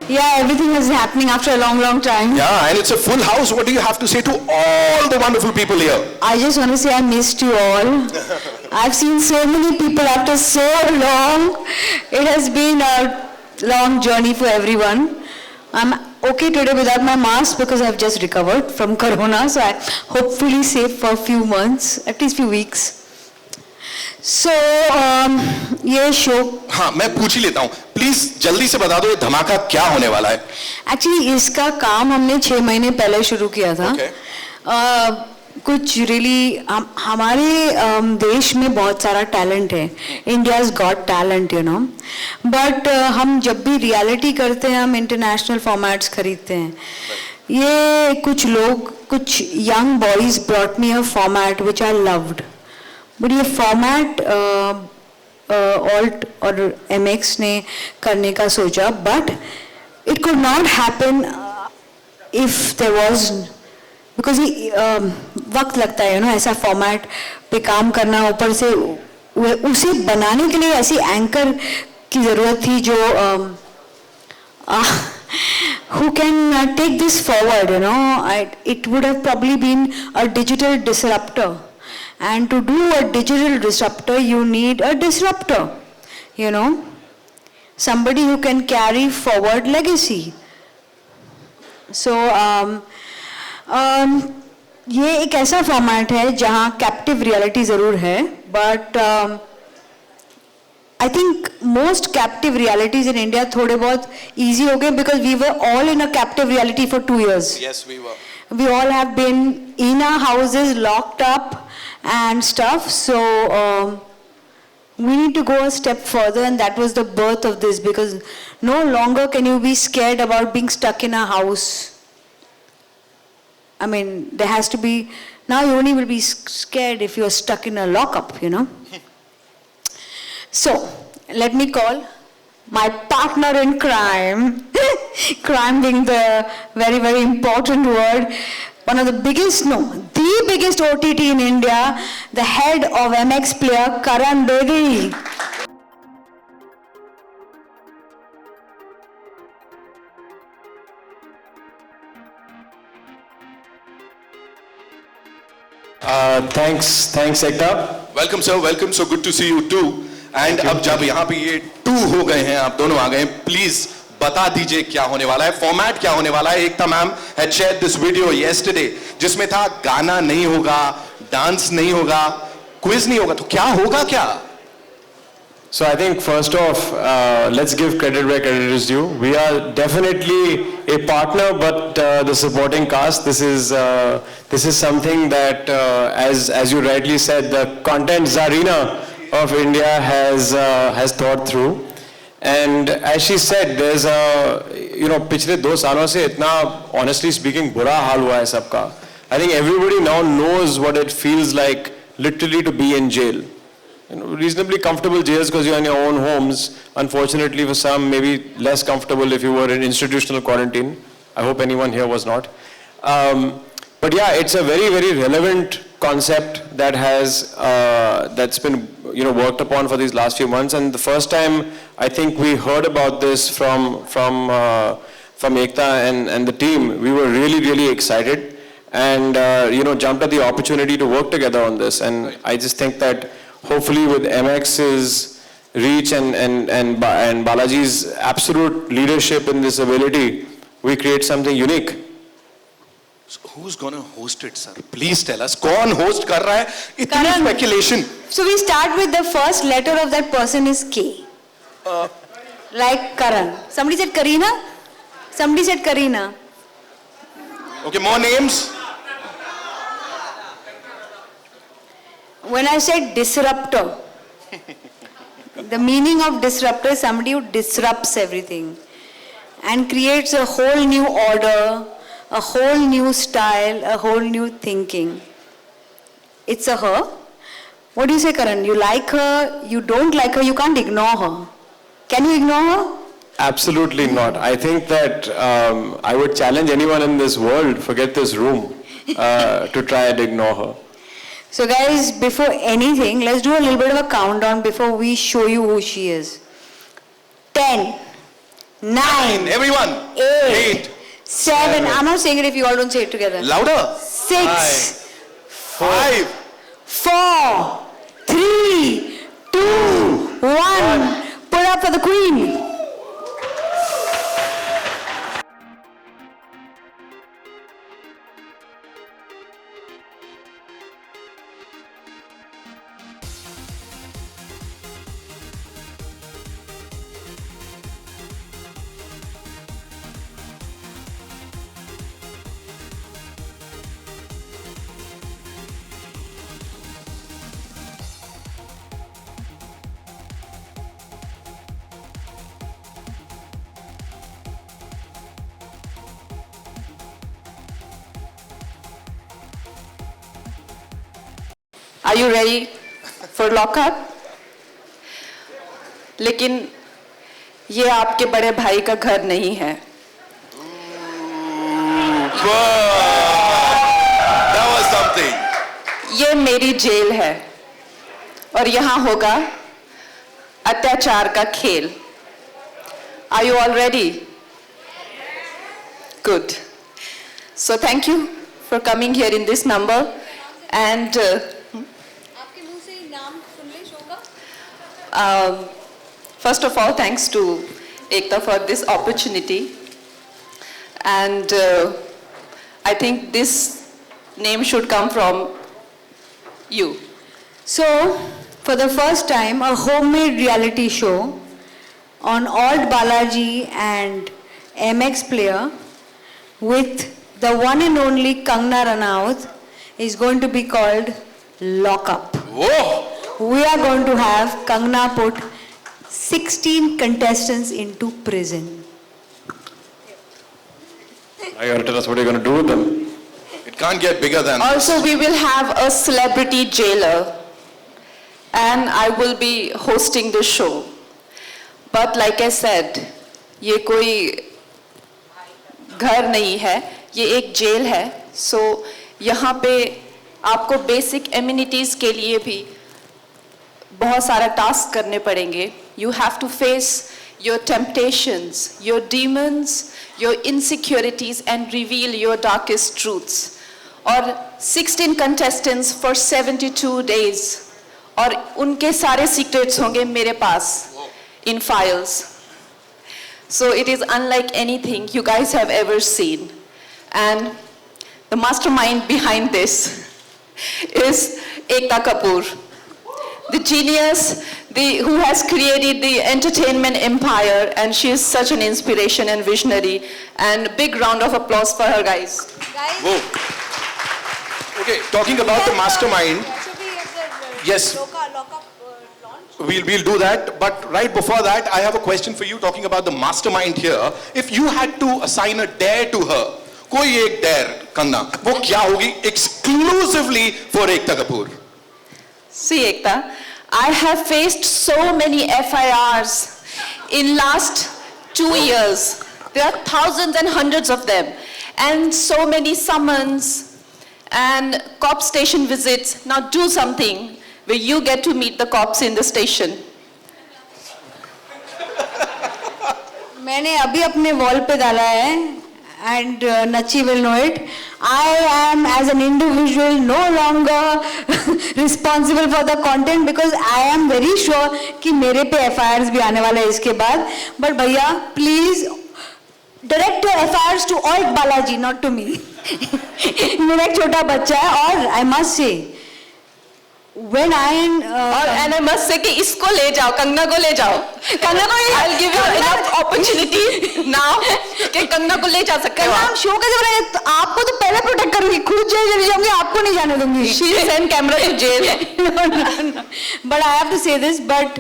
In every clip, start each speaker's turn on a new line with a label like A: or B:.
A: Yeah, everything is happening after a long, long time.
B: Yeah, and it's a full house. What do you have to say to all the wonderful people here?
A: I just want to say I missed you all. I've seen so many people after so long. It has been a long journey for everyone. I'm okay today without my mask because I've just recovered from corona, so I'm hopefully safe for a few months, at least few weeks. So, ये show
B: हाँ, मैं पूछ ही लेता हूँ. Please जल्दी से बता दो ये धमाका क्या होने वाला है.
A: एक्चुअली इसका काम हमने 6 महीने पहले शुरू किया था. कुछ रियली हमारे देश में बहुत सारा टैलेंट है. India's got talent, you know. But हम जब भी रियलिटी करते हैं हम इंटरनेशनल फॉर्मेट्स खरीदते हैं. ये कुछ लोग, कुछ young boys brought me a format which I loved. But ये फॉर्मेट ऑल्ट और MX ने करने का सोचा, but it could not happen if there was, because वक्त लगता है, यू नो, ऐसा फॉर्मेट पे काम करना. ऊपर से उसे बनाने के लिए ऐसी एंकर की ज़रूरत थी जो who can take this forward, you know. It would have probably been a digital disruptor. And to do a digital disruptor, you need a disruptor, you know. Somebody who can carry forward legacy. So, ये एक ऐसा format है जहाँ captive reality ज़रूर है, but I think most captive realities in India थोड़े बहुत easy हो गए because we were all in a captive reality for 2 years.
B: Yes, we were.
A: We all have been in our houses, locked up and stuff. So we need to go a step further, and that was the birth of this, because no longer can you be scared about being stuck in a house. I mean, there has to be, now you only will be scared if you are stuck in a lockup, you know. So, let me call my partner in crime, crime being the very, very important word, one of the biggest, no, the biggest OTT in India, the head of MX player, Karan Bedi.
C: Thanks Ekta.
B: Welcome sir, welcome. So good to see you too. And अब जब यहाँ पे ये 2 हो गए हैं, आप दोनों आ गए हैं, प्लीज बता दीजिए क्या होने वाला है, फॉर्मेट क्या होने वाला है. एकता ma'am had shared this video yesterday जिसमें था गाना नहीं होगा, डांस नहीं होगा, क्विज नहीं होगा, तो क्या होगा क्या?
C: So I think first off, let's give credit where credit is due. We are definitely a partner, but the supporting cast. This is something that, as you rightly said, the content czarina of India has thought through. And as she said, there's पिछले 2 सालों से इतना, honestly speaking, बुरा हाल हुआ है सबका. I think everybody now knows what it feels like, literally, to be in jail. You know, reasonably comfortable jails because you're in your own homes. Unfortunately for some, maybe less comfortable if you were in institutional quarantine. I hope anyone here was not. But yeah, it's a very, very relevant concept that that's been worked upon for these last few months. And the first time I think we heard about this from Ekta and the team, we were really, really excited and jumped at the opportunity to work together on this. And I just think that hopefully with MX's reach and Balaji's absolute leadership in this ability, we create something unique.
B: So who's gonna host it, sir? Please tell us. कौन host कर रहा है? इतनी speculation.
A: So we start with the first letter of that person is K. Like Karan. Somebody said Karina? Somebody said Karina.
B: Okay, more names.
A: When I said disruptor, the meaning of disruptor is somebody who disrupts everything and creates a whole new order, a whole new style, a whole new thinking. It's a her. What do you say, Karan? You like her, you don't like her, you can't ignore her. Can you ignore her?
C: Absolutely not. I think that I would challenge anyone in this world, forget this room, to try and ignore her.
A: So guys, before anything, let's do a little bit of a countdown before we show you who she is. 10, 9,
B: Everyone.
A: 8, 7. I'm not saying it if you all don't say it together.
B: Louder.
A: 6,
B: 5.
A: 4, 3, 2, 1. Put up for the Queen.
D: Are you ready for lockup? लेकिन ये आपके बड़े भाई का घर नहीं है.
B: That was something.
D: ये मेरी जेल है और यहाँ होगा अत्याचार का खेल. Are you all ready? Good. So thank you for coming here in this number and
A: आपके मुंह से ही नाम सुन ले शो का.
D: first of all, thanks to Ekta for this opportunity. And I think this name should come from you.
A: So, for the first time, a homemade reality show on Alt Balaji and MX Player with the one and only Kangna Ranaut is going to be called Lock Up.
B: Whoa.
A: We are going to have Kangna put 16 contestants into prison.
C: Are you going to tell us what you're going to do with them?
B: It can't get bigger than
D: Also, we will have a celebrity jailer, and I will be hosting the show. But like I said, ये कोई घर नहीं है, ये एक jail है. So यहाँ पे आपको basic amenities के लिए भी बहुत सारा टास्क करने पड़ेंगे. You have to face your temptations, your demons, your insecurities and reveal your darkest truths. और 16 contestants for 72 days. और उनके सारे secrets होंगे मेरे पास in files. So it is unlike anything you guys have ever seen. And the mastermind behind this is Ekta Kapoor, the genius who has created the entertainment empire, and she is such an inspiration and visionary. And big round of applause for her, guys.
B: Whoa. Okay, talking about the mastermind. Yes. We'll do that, but right before that, I have a question for you talking about the mastermind here. If you had to assign a dare to her, कोई एक dare, Kangna, वो क्या होगी exclusively for Ekta Kapoor?
D: See, Ekta, I have faced so many FIRs in last 2 years. There are thousands and hundreds of them, and so many summons and cop station visits. Now do something where you get to meet the cops in the station.
A: मैंने अभी अपने wall पे डाला है and Nachi will know it. I am as an individual no longer responsible for the content because I am very sure कि मेरे पे FIRs भी आने वाला है इसके बाद. But भैया please direct your FIRs to Alt Balaji, not to me. मेरा एक छोटा बच्चा है और I must say when
D: And I must say कि इसको ले जाओ, कंगना को ले जाओ. कंगना को I'll give you enough opportunity now कि कंगना को ले जा सकते हो.
A: हम शो कैसे बनाए? तो आपको तो पहले प्रोटेक्ट करूंगी, खुद जेल चली जाऊंगी, आपको नहीं जाने दूंगी.
D: She send camera to jail.
A: No. But I have to say this, but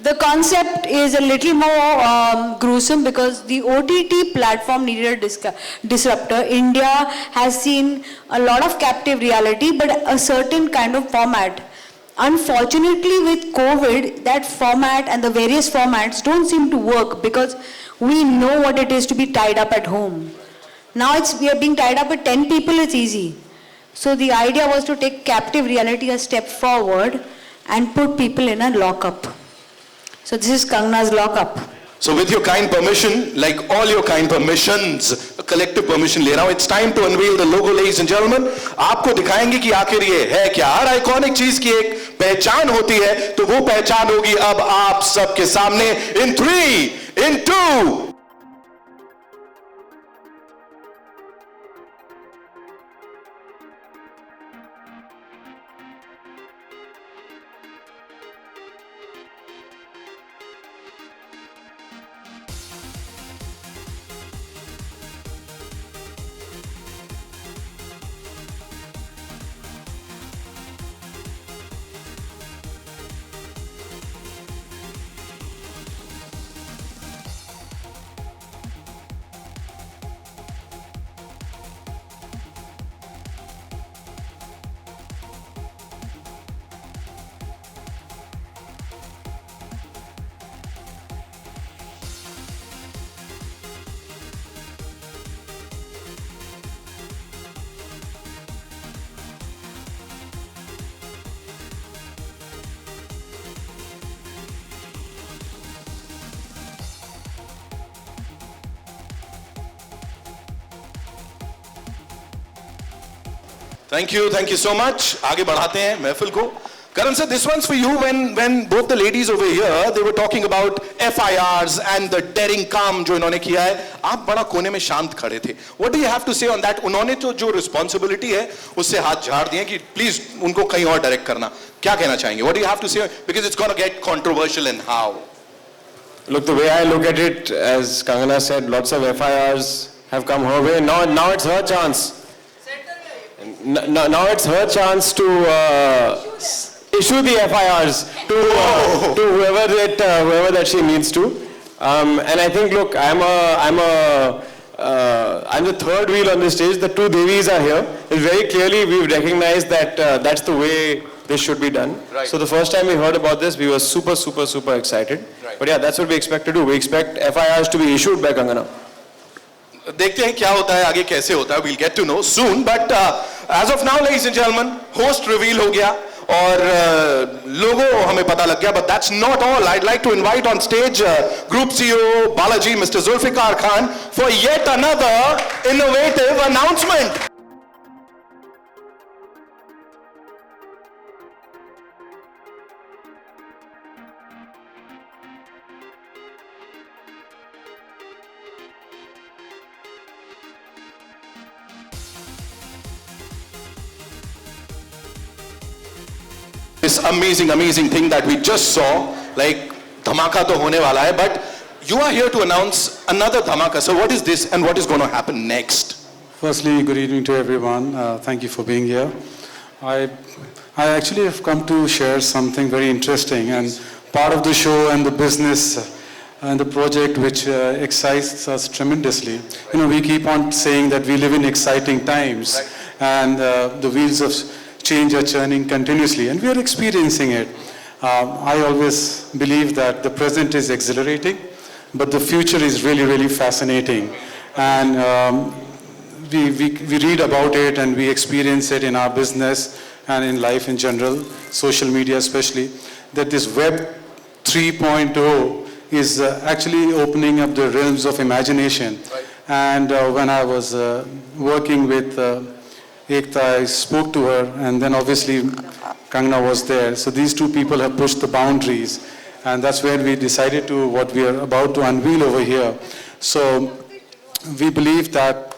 A: the concept is a little more gruesome because the OTT platform needed a disruptor. India has seen a lot of captive reality, but a certain kind of format. Unfortunately, with COVID, that format and the various formats don't seem to work because we know what it is to be tied up at home. Now we are being tied up with 10 people, it's easy. So the idea was to take captive reality a step forward and put people in a lockup. So this is Kangna's lockup.
B: So with your kind permission, like all your kind permissions, a collective permission ले रहा हूं, it's time to unveil the logo, ladies and gentlemen. आपको दिखाएंगे कि आखिर ये है क्या. हर आइकॉनिक चीज की एक पहचान होती है, तो वो पहचान होगी अब आप सबके सामने in 3, in 2. Thank you so much. आगे बढ़ाते हैं महफिल को. Karan sir, this one's for you. When both the ladies over here, they were talking about FIRs and the daring काम जो इन्होंने किया है, आप बड़ा कोने में शांत खड़े थे. What do you have to say on that? उन्होंने तो जो responsibility है, उससे हाथ झाड़ दिए कि please उनको कहीं और direct करना. क्या कहना चाहेंगे? What do you have to say? Because it's gonna get controversial and how?
C: Look, the way I look at it, as Kangana said, lots of FIRs have come her way. Now it's her chance. Now it's her chance to issue the FIRs to whoever that she needs to. And I think, look, I'm the third wheel on this stage. The two Devis are here. And very clearly we've recognized that that's the way this should be done.
B: Right.
C: So the first time we heard about this, we were super excited.
B: Right.
C: But yeah, that's what we expect to do. We expect FIRs to be issued by Kangana.
B: देखते हैं क्या होता है आगे, कैसे होता है. We'll get to know soon. But as of now, ladies and gentlemen, host reveal हो गया और logo हमें पता लग गया. But that's not all. I'd like to invite on stage Group CEO Balaji, Mr. Zulfikar Khan, for yet another innovative announcement. This amazing thing that we just saw, like dhamaka to hone wala hai, but you are here to announce another dhamaka. So what is this and what is going to happen next?
E: Firstly, good evening to everyone. Thank you for being here. I actually have come to share something very interesting and part of the show and the business and the project which excites us tremendously. You know, we keep on saying that we live in exciting times,
B: right,
E: and the wheels of change are churning continuously, and we are experiencing it. I always believe that the present is exhilarating, but the future is really fascinating. And we read about it and we experience it in our business and in life in general, social media especially, that this Web 3.0 is actually opening up the realms of imagination.
B: Right.
E: And when I was working with Ekta, I spoke to her, and then obviously Kangana was there. So these two people have pushed the boundaries, and that's where we decided to what we are about to unveil over here. So we believe that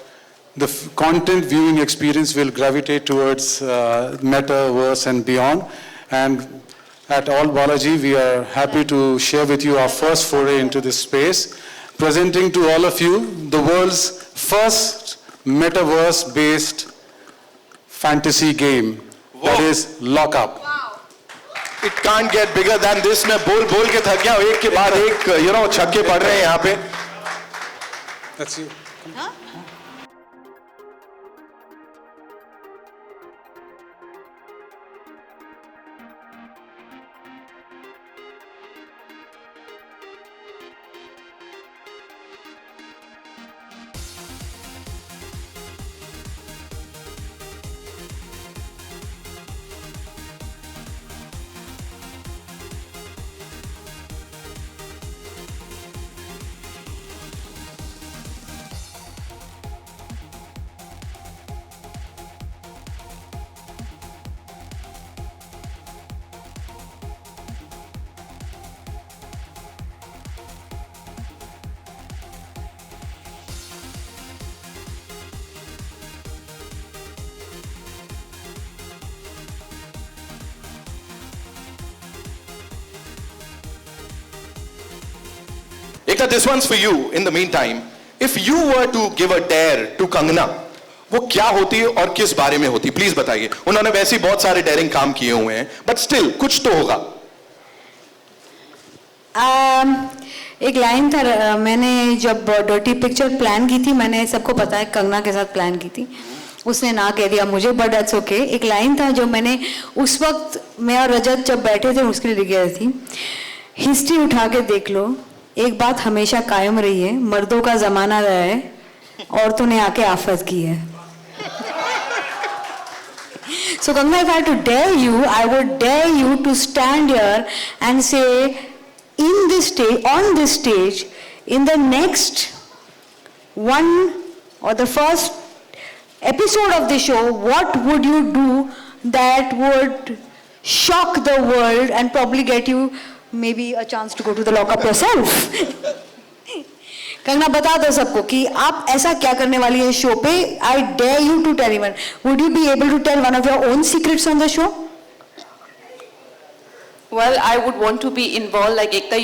E: the content viewing experience will gravitate towards metaverse and beyond. And at All Balaji, we are happy to share with you our first foray into this space, presenting to all of you the world's first metaverse-based fantasy game.
B: Whoa.
E: That is Lock Up.
B: It can't get bigger than this. मैं बोल के थक गया हूं. एक के बाद एक छक्के पड़ रहे हैं यहाँ पे.
E: That's you.
B: Ekta, this one's for you. In the meantime, if you were to give a dare to Kangana, वो क्या होती और किस बारे में होती, प्लीज बताइए. उन्होंने वैसे ही बहुत सारे डेयरिंग काम किए हुए हैं, बट स्टिल कुछ तो होगा.
A: एक लाइन था, मैंने जब डर्टी पिक्चर प्लान की थी, मैंने सबको पता है कंगना के साथ प्लान की थी, उसने ना कह दिया मुझे, बट दैट्स ओके. एक लाइन था जो मैंने उस वक्त, मैं और रजत जब बैठे थे उसके लिए लिख गई थी. हिस्ट्री उठा के देख लो, एक बात हमेशा कायम रही है, मर्दों का जमाना रहा है, औरतों ने आके आफत की है. So Kangana, if I had to dare you, I would dare you to stand here and say, in this stage, on this stage, in the next one or the first episode of the show, what would you do that would shock the world and probably get you maybe a chance to go to the lockup yourself? Kangana बता दो सबको कि आप ऐसा क्या करने वाली है शो पे. I dare you to tell even. Would you be able to tell one of your own secrets on the show?
D: Well, I would want to be involved, like Ekta,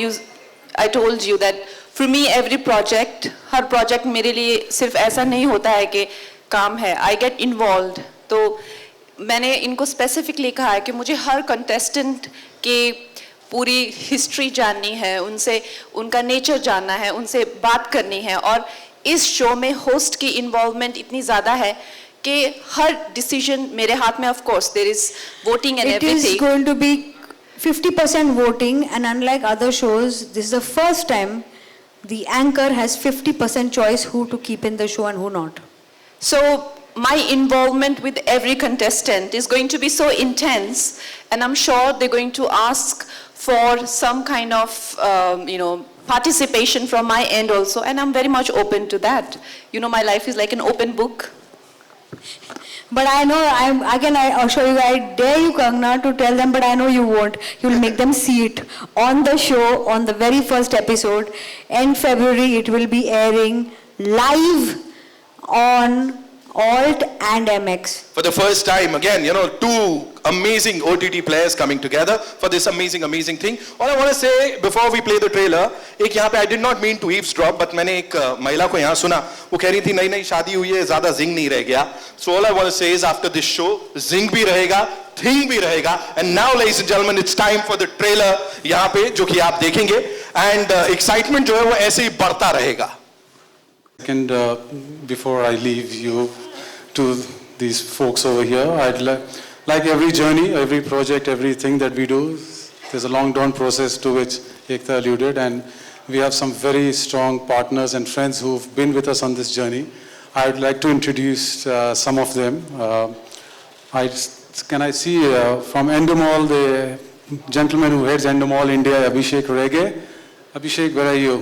D: I told you that for me every project, her project मेरे लिए सिर्फ ऐसा नहीं होता है कि काम है. I get involved. तो मैंने इनको specifically कहा है कि मुझे हर contestant के पूरी हिस्ट्री जाननी है, उनसे उनका नेचर जानना है, उनसे बात करनी है. और इस शो में होस्ट की इन्वॉल्वमेंट इतनी ज़्यादा है कि हर डिसीजन मेरे हाथ में. Of course there is voting and everything.
A: It is going to be 50% voting, and unlike other shows, this is the first time the anchor has 50% choice who to keep in the show and who not.
D: So my involvement with every contestant is going to be so intense, and I'm sure they're going to ask for some kind of participation from my end also, and I'm very much open to that. My life is like an open book.
A: But I know, I can assure you, I dare you, Kangana, to tell them, but I know you won't. You'll make them see it on the show, on the very first episode. In February, it will be airing live on Alt and MX.
B: For the first time, again, two amazing OTT players coming together for this amazing thing. All I want to say before we play the trailer, एक यहाँ पे I did not mean to eavesdrop, but मैंने एक महिला को यहाँ सुना, वो कह रही थी नई शादी हुई है, ज़्यादा zing नहीं रह गया. So all I want to say is after this show, zing भी रहेगा, thing भी रहेगा. And now, ladies and gentlemen, it's time for the trailer यहाँ पे जो कि आप देखेंगे, and excitement जो है वो ऐसे ही बढ़ता रहेगा.
E: And before I leave you to these folks over here, I'd like every journey, every project, everything that we do, there's a long drawn process to which Ekta alluded, and we have some very strong partners and friends who've been with us on this journey. I'd like to introduce some of them. Can I see from Endemol, the gentleman who heads Endemol India, Abhishek Rege. Abhishek, where are you?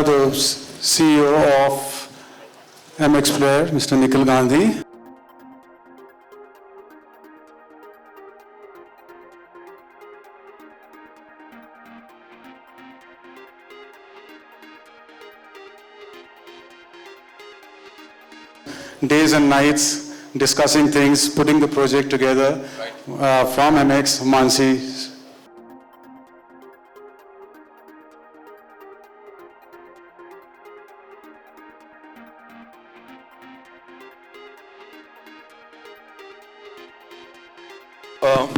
E: The CEO of MX Player, Mr. Nikhil Gandhi. Days and nights discussing things, putting the project together. From MX, Mansi.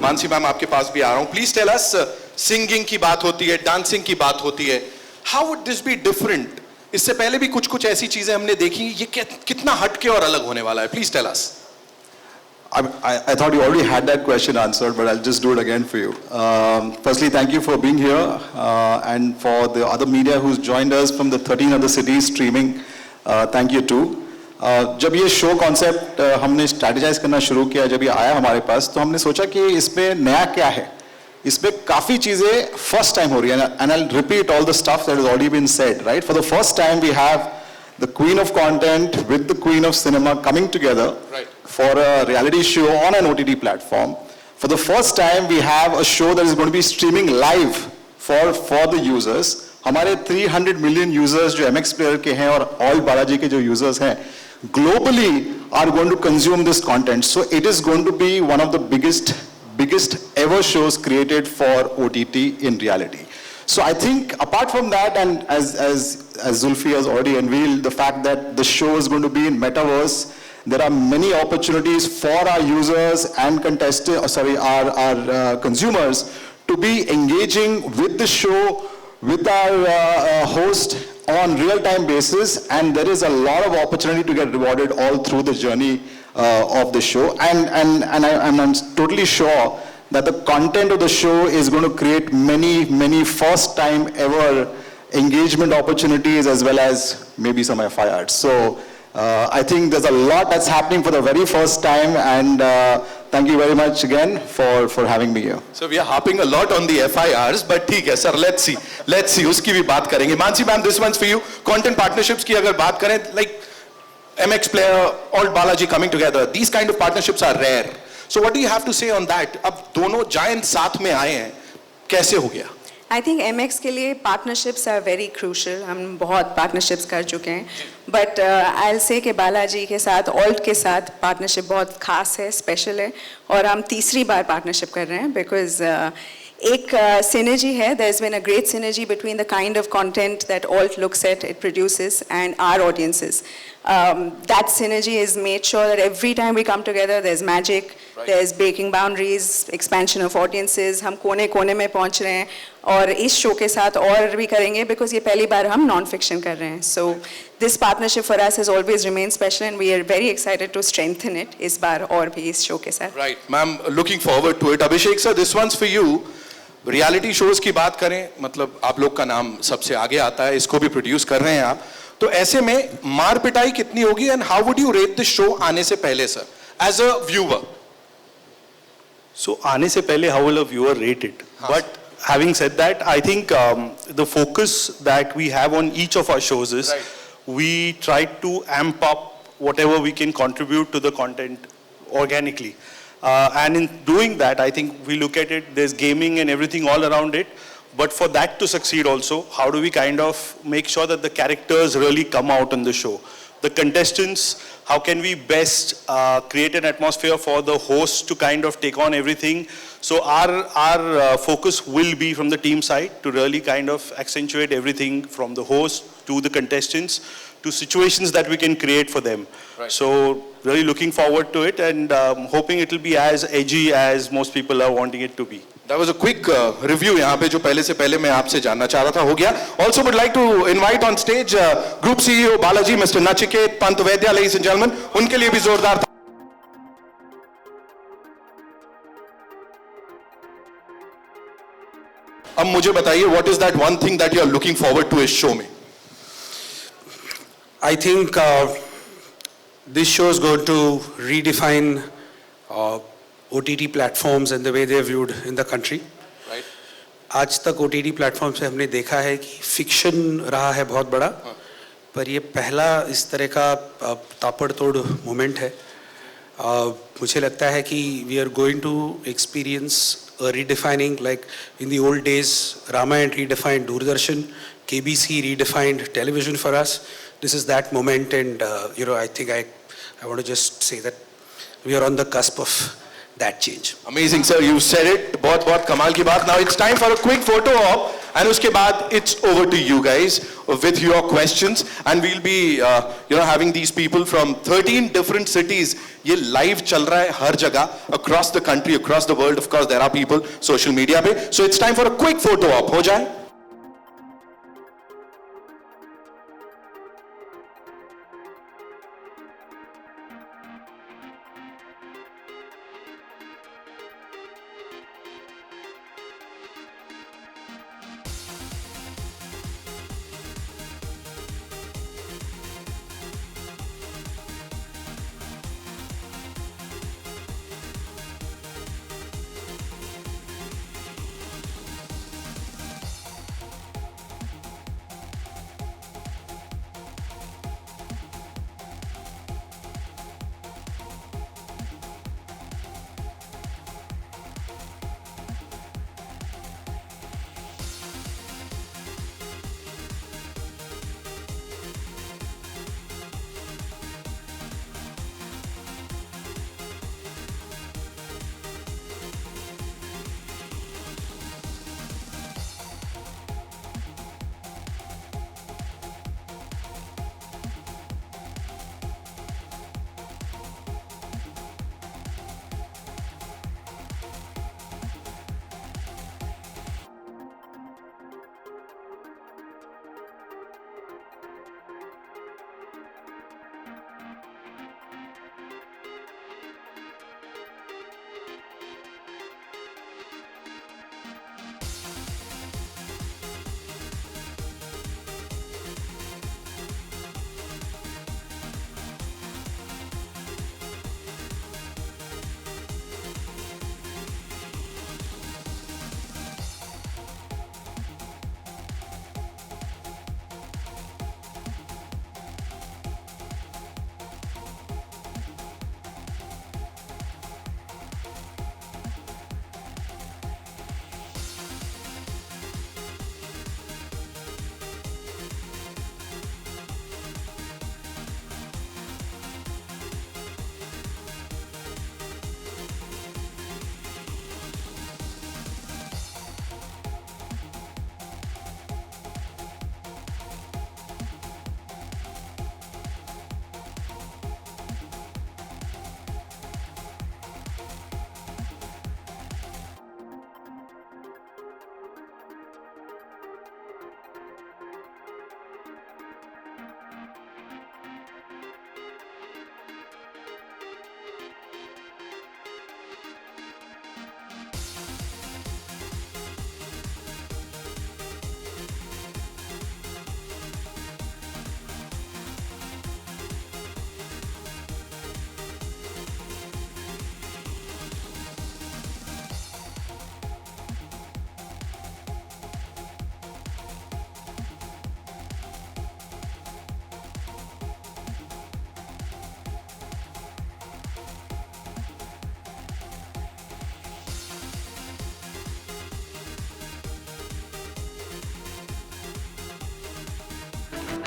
B: Mansi ma'am आपके पास भी आ रहा हूं. Please tell us, singing की बात होती है, dancing की बात होती है, how would this be different? इससे पहले भी कुछ ऐसी चीजें हमने देखी, ये कितना हटके और अलग होने वाला है? Please tell us.
F: I thought you already had that question answered, but I'll just do it again for you. Firstly, thank you for being here, and for the other media who's joined us from the 13 other cities streaming, thank you too. जब ये show concept हमने strategise करना शुरू किया, जब ये आया हमारे पास, तो हमने सोचा कि इसमें नया क्या है. इसमें काफ़ी चीज़ें फर्स्ट टाइम हो रही है, and I'll repeat all the stuff that has already been said, right? For the first time we have the queen of content with the queen of cinema coming together,
B: right,
F: for a reality show on an OTT platform. For the first time we have a show that is going to be streaming live for the users. हमारे 300 million users जो MX Player के हैं और all Balaji के जो users हैं, globally are going to consume this content. So it is going to be one of the biggest ever shows created for OTT in reality. So I think apart from that, and as Zulfi has already unveiled, the fact that the show is going to be in metaverse, there are many opportunities for our users and our consumers to be engaging with the show, with our host on real-time basis, and there is a lot of opportunity to get rewarded all through the journey of the show. And I'm totally sure that the content of the show is going to create many first-time ever engagement opportunities as well as maybe some FIRs. So I think there's a lot that's happening for the very first time, and thank you very much again for having me here.
B: So we are harping a lot on the FIRs, but ठीक है sir, let's see उसकी भी बात करेंगे. Mansi ma'am, this one's for you. Content partnerships की अगर बात करें, like MX Player, Alt Balaji coming together, these kind of partnerships are rare. So what do you have to say on that? अब दोनों giants साथ में आए हैं, कैसे हो गया?
G: I think MX के लिए partnerships are very crucial. हम बहुत partnerships कर चुके हैं. But I'll say कि बालाजी के साथ, Alt के साथ partnership बहुत खास है, special है, और हम तीसरी बार partnership कर रहे हैं because एक synergy है. There's been a great synergy between the kind of content that Alt looks at, it produces, and our audiences. That synergy is made sure that every time we come together, there's magic, there's breaking boundaries, expansion of audiences. हम कोने-कोने में पहुंच रहे हैं और इस show के साथ और भी करेंगे because ये पहली बार हम non-fiction कर रहे हैं. So this partnership for us has always remained special and we are very excited to strengthen it इस बार और भी इस शो के साथ.
B: Right, ma'am, looking forward to it. Abhishek sir, this one's for you. Reality shows की बात करें, मतलब आप लोग का नाम सबसे आगे आता है, इसको भी प्रोड्यूस कर रहे हैं आप, तो ऐसे में मार पिटाई कितनी होगी and how would you rate the show आने से पहले sir as a viewer?
H: So आने से पहले how will a viewer rate it? But having said that, I think the focus that we have on each of our shows is we try to amp up whatever we can contribute to the content organically. And in doing that, I think we look at it, there's gaming and everything all around it. But for that to succeed also, how do we kind of make sure that the characters really come out on the show? The contestants, how can we best create an atmosphere for the host to kind of take on everything? So our focus will be from the team side to really kind of accentuate everything from the host to the contestants to situations that we can create for them.
B: Right.
H: So really looking forward to it and hoping it will be as edgy as most people are wanting it to be.
B: That was a quick review यहाँ पे जो पहले से पहले मैं आपसे जानना चाह रहा था हो गया. Also would like to invite on stage Group CEO Balaji, Mr. Nachiket Pantvaidya, ladies and gentlemen. उनके लिए भी जोरदार. अब मुझे बताइए what is that one thing that you are looking forward to इस शो में?
I: I think this show is going to redefine OTT platforms and the way they are viewed in the country.
B: Right.
I: आज तक OTT platforms पे हमने देखा है कि fiction रहा है बहुत बड़ा, पर ये पहला इस तरह का ताबड़तोड़ moment है. मुझे लगता है कि we are going to experience a redefining, like in the old days, Ramayana redefined Doordarshan, KBC redefined television for us. This is that moment, and I think I want to just say that we are on the cusp of that change.
B: Amazing sir, you said it. बहुत कमाल की बात. Now it's time for a quick photo op, and उसके बाद it's over to you guys with your questions, and we'll be having these people from 13 different cities. ये live चल रहा है हर जगह across the country, across the world. Of course, there are people social media पे. So it's time for a quick photo op. हो जाए?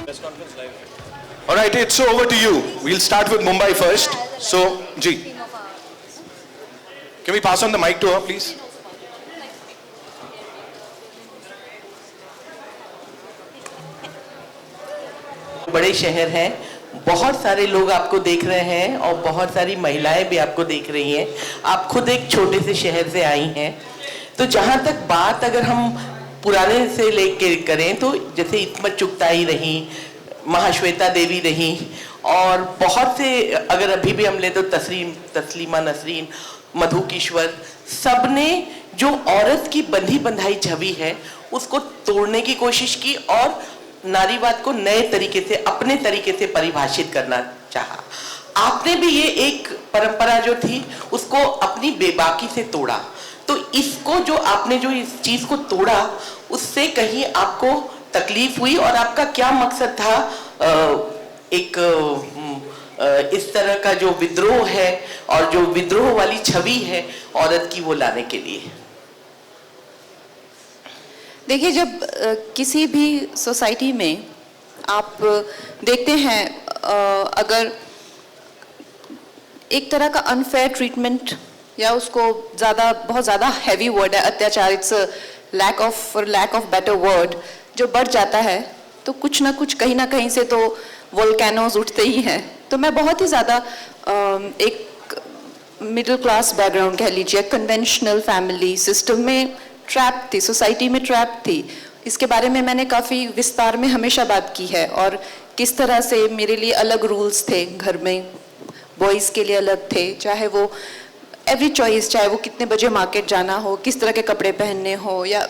B: All right, it's over to you. We'll start with Mumbai first. So, Ji. Can we pass on the mic to her, please?
J: बड़े शहर हैं, बहुत सारे लोग आपको देख रहे हैं और बहुत सारी महिलाएं भी आपको देख रही हैं। आप खुद एक छोटे से शहर से आई हैं, तो जहाँ तक बात अगर हम पुराने से लेके करें तो जैसे इस्मत चुगताई रही, महाश्वेता देवी रही, और बहुत से अगर अभी भी हम ले तो तस्लीमा नसरीन, मधु किश्वर, सबने जो औरत की बंधी बंधाई छवि है उसको तोड़ने की कोशिश की और नारीवाद को नए तरीके से, अपने तरीके से परिभाषित करना चाहा। आपने भी ये एक परंपरा जो थी उसको अपनी बेबाकी से तोड़ा, तो इसको जो आपने जो इस चीज को तोड़ा उससे कहीं आपको तकलीफ हुई और आपका क्या मकसद था इस तरह का जो विद्रोह है और जो विद्रोह वाली छवि है औरत की वो लाने के लिए?
D: देखिए, जब किसी भी सोसाइटी में आप देखते हैं अगर एक तरह का अनफेयर ट्रीटमेंट या उसको बहुत ज़्यादा हैवी वर्ड है अत्याचार, it's lack of better word, जो बढ़ जाता है तो कुछ ना कुछ कहीं ना कहीं से तो वोल्केनोज उठते ही हैं। तो मैं बहुत ही ज़्यादा एक मिडिल क्लास बैकग्राउंड कह लीजिए, कन्वेंशनल फैमिली सिस्टम में ट्रैप थी, सोसाइटी में ट्रैप थी। इसके बारे में मैंने काफ़ी विस्तार में हमेशा बात की है और किस तरह से मेरे लिए अलग रूल्स थे घर में, बॉयज़ के लिए अलग थे, चाहे वो एवरी चॉइस, चाहे वो कितने बजे मार्केट जाना हो, किस तरह के कपड़े पहनने हो या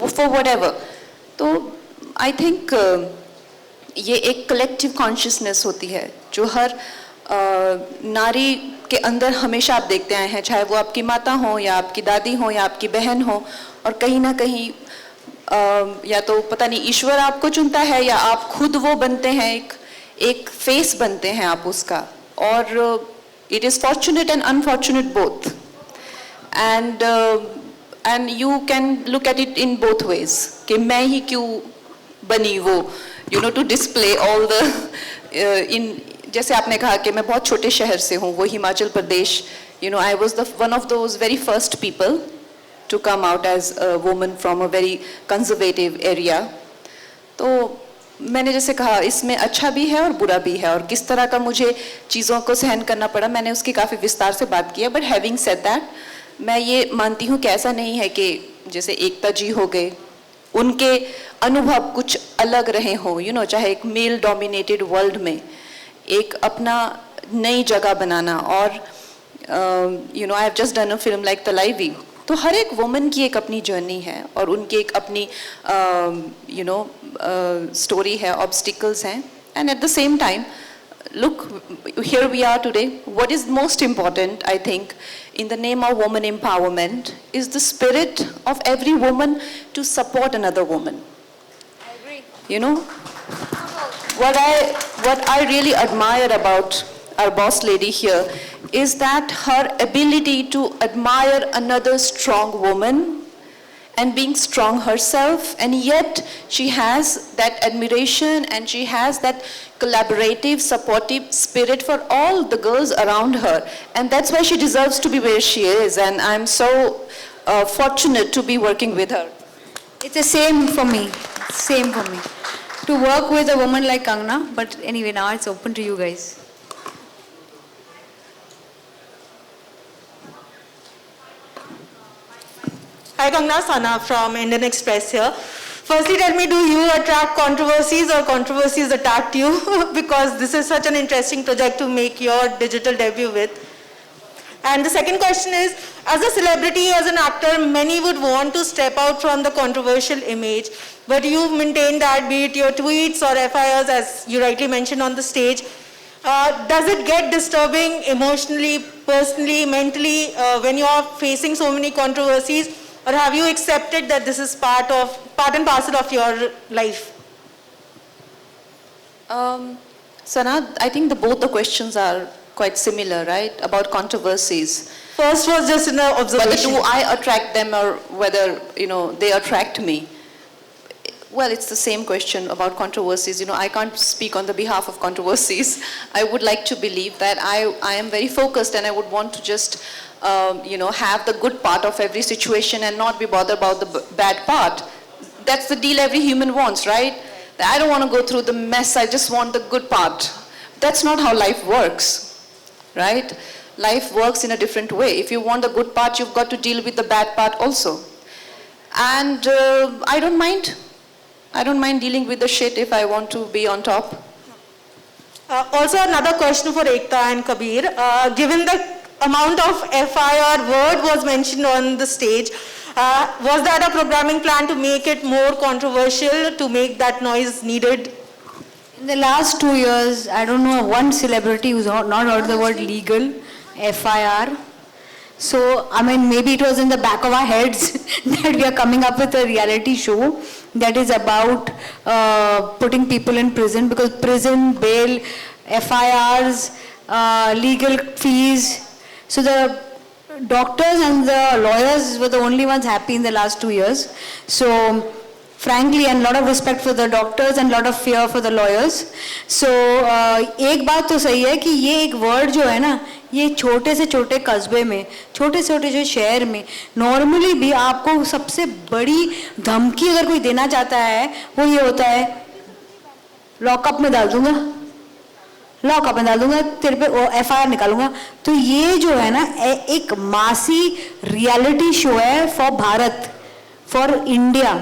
D: फॉर व्हाटएवर। तो आई थिंक ये एक कलेक्टिव कॉन्शियसनेस होती है जो हर नारी के अंदर हमेशा आप देखते आए हैं, चाहे वो आपकी माता हो या आपकी दादी हो या आपकी बहन हो, और कहीं ना कहीं या तो पता नहीं ईश्वर आपको चुनता है या आप खुद वो बनते हैं, एक फेस बनते हैं आप उसका। और it is fortunate and unfortunate both, and you can look at it in both ways कि मैं ही क्यों बनी वो, you know, to display all the in, जैसे आपने कहा कि मैं बहुत छोटे शहर से हूँ, वो Himachal Pradesh, you know, I was one of those very first people to come out as a woman from a very conservative area. तो मैंने जैसे कहा इसमें अच्छा भी है और बुरा भी है, और किस तरह का मुझे चीज़ों को सहन करना पड़ा मैंने उसकी काफ़ी विस्तार से बात की है। बट हैविंग सेड दैट, मैं ये मानती हूँ कि ऐसा नहीं है कि जैसे एकता जी हो गए, उनके अनुभव कुछ अलग रहे हों, यू नो, चाहे एक मेल डोमिनेटेड वर्ल्ड में एक अपना नई जगह बनाना, और you know, I have just done a film like Thalaivii. तो हर एक वुमन की एक अपनी जर्नी है और उनकी एक अपनी यू नो स्टोरी है, ऑब्स्टिकल्स हैं, and at the same time look, here we are today. What is most important, I think, in the name of woman empowerment is the spirit of every woman to support another woman.
K: I agree.
D: You know, what I really admire about our boss lady here is that her ability to admire another strong woman and being strong herself, and yet she has that admiration and she has that collaborative, supportive spirit for all the girls around her, and that's why she deserves to be where she is, and I'm so fortunate to be working with her.
A: It's the same for me, to work with a woman like Kangna. But anyway, now it's open to you guys.
K: Hi Kangna, Sana from Indian Express here. Firstly, tell me, do you attract controversies or controversies attract you? Because this is such an interesting project to make your digital debut with. And the second question is, as a celebrity, as an actor, many would want to step out from the controversial image, but you've maintained that, be it your tweets or FIRs, as you rightly mentioned on the stage. Does it get disturbing emotionally, personally, mentally, when you are facing so many controversies? Or have you accepted that this is part and parcel of your life?
D: Sana, I think both the questions are quite similar, right? About controversies.
K: First was just an observation.
D: Whether do I attract them or whether, you know, they attract me. Well, it's the same question about controversies. You know, I can't speak on the behalf of controversies. I would like to believe that I am very focused and I would want to just, you know, have the good part of every situation and not be bothered about the bad part. That's the deal every human wants, right? I don't want to go through the mess, I just want the good part. That's not how life works, right? Life works in a different way. If you want the good part, you've got to deal with the bad part also. And I don't mind. I don't mind dealing with the shit if I want to be on top.
K: Also another question for Ekta and Kabir. Given the amount of FIR word was mentioned on the stage, was that a programming plan to make it more controversial, to make that noise needed?
A: In the last 2 years, I don't know one celebrity who's not heard the word legal, FIR. So, I mean, maybe it was in the back of our heads that we are coming up with a reality show that is about putting people in prison, because prison, bail, FIRs, legal fees. So the doctors and the lawyers were the only ones happy in the last 2 years. So, frankly, and a lot of respect for the doctors and a lot of fear for the lawyers. So, एक बात तो सही है कि ये एक word जो है ना, ये छोटे से छोटे कस्बे में, छोटे से छोटे जो शहर में, नॉर्मली भी आपको सबसे बड़ी धमकी अगर कोई देना चाहता है, वो ये होता है, लॉकअप में डाल दूंगा, लॉकअप में डाल दूंगा, तेरे पे FIR निकालूंगा. तो ये जो है ना, एक मासी रियलिटी शो है फॉर भारत, फॉर इंडिया.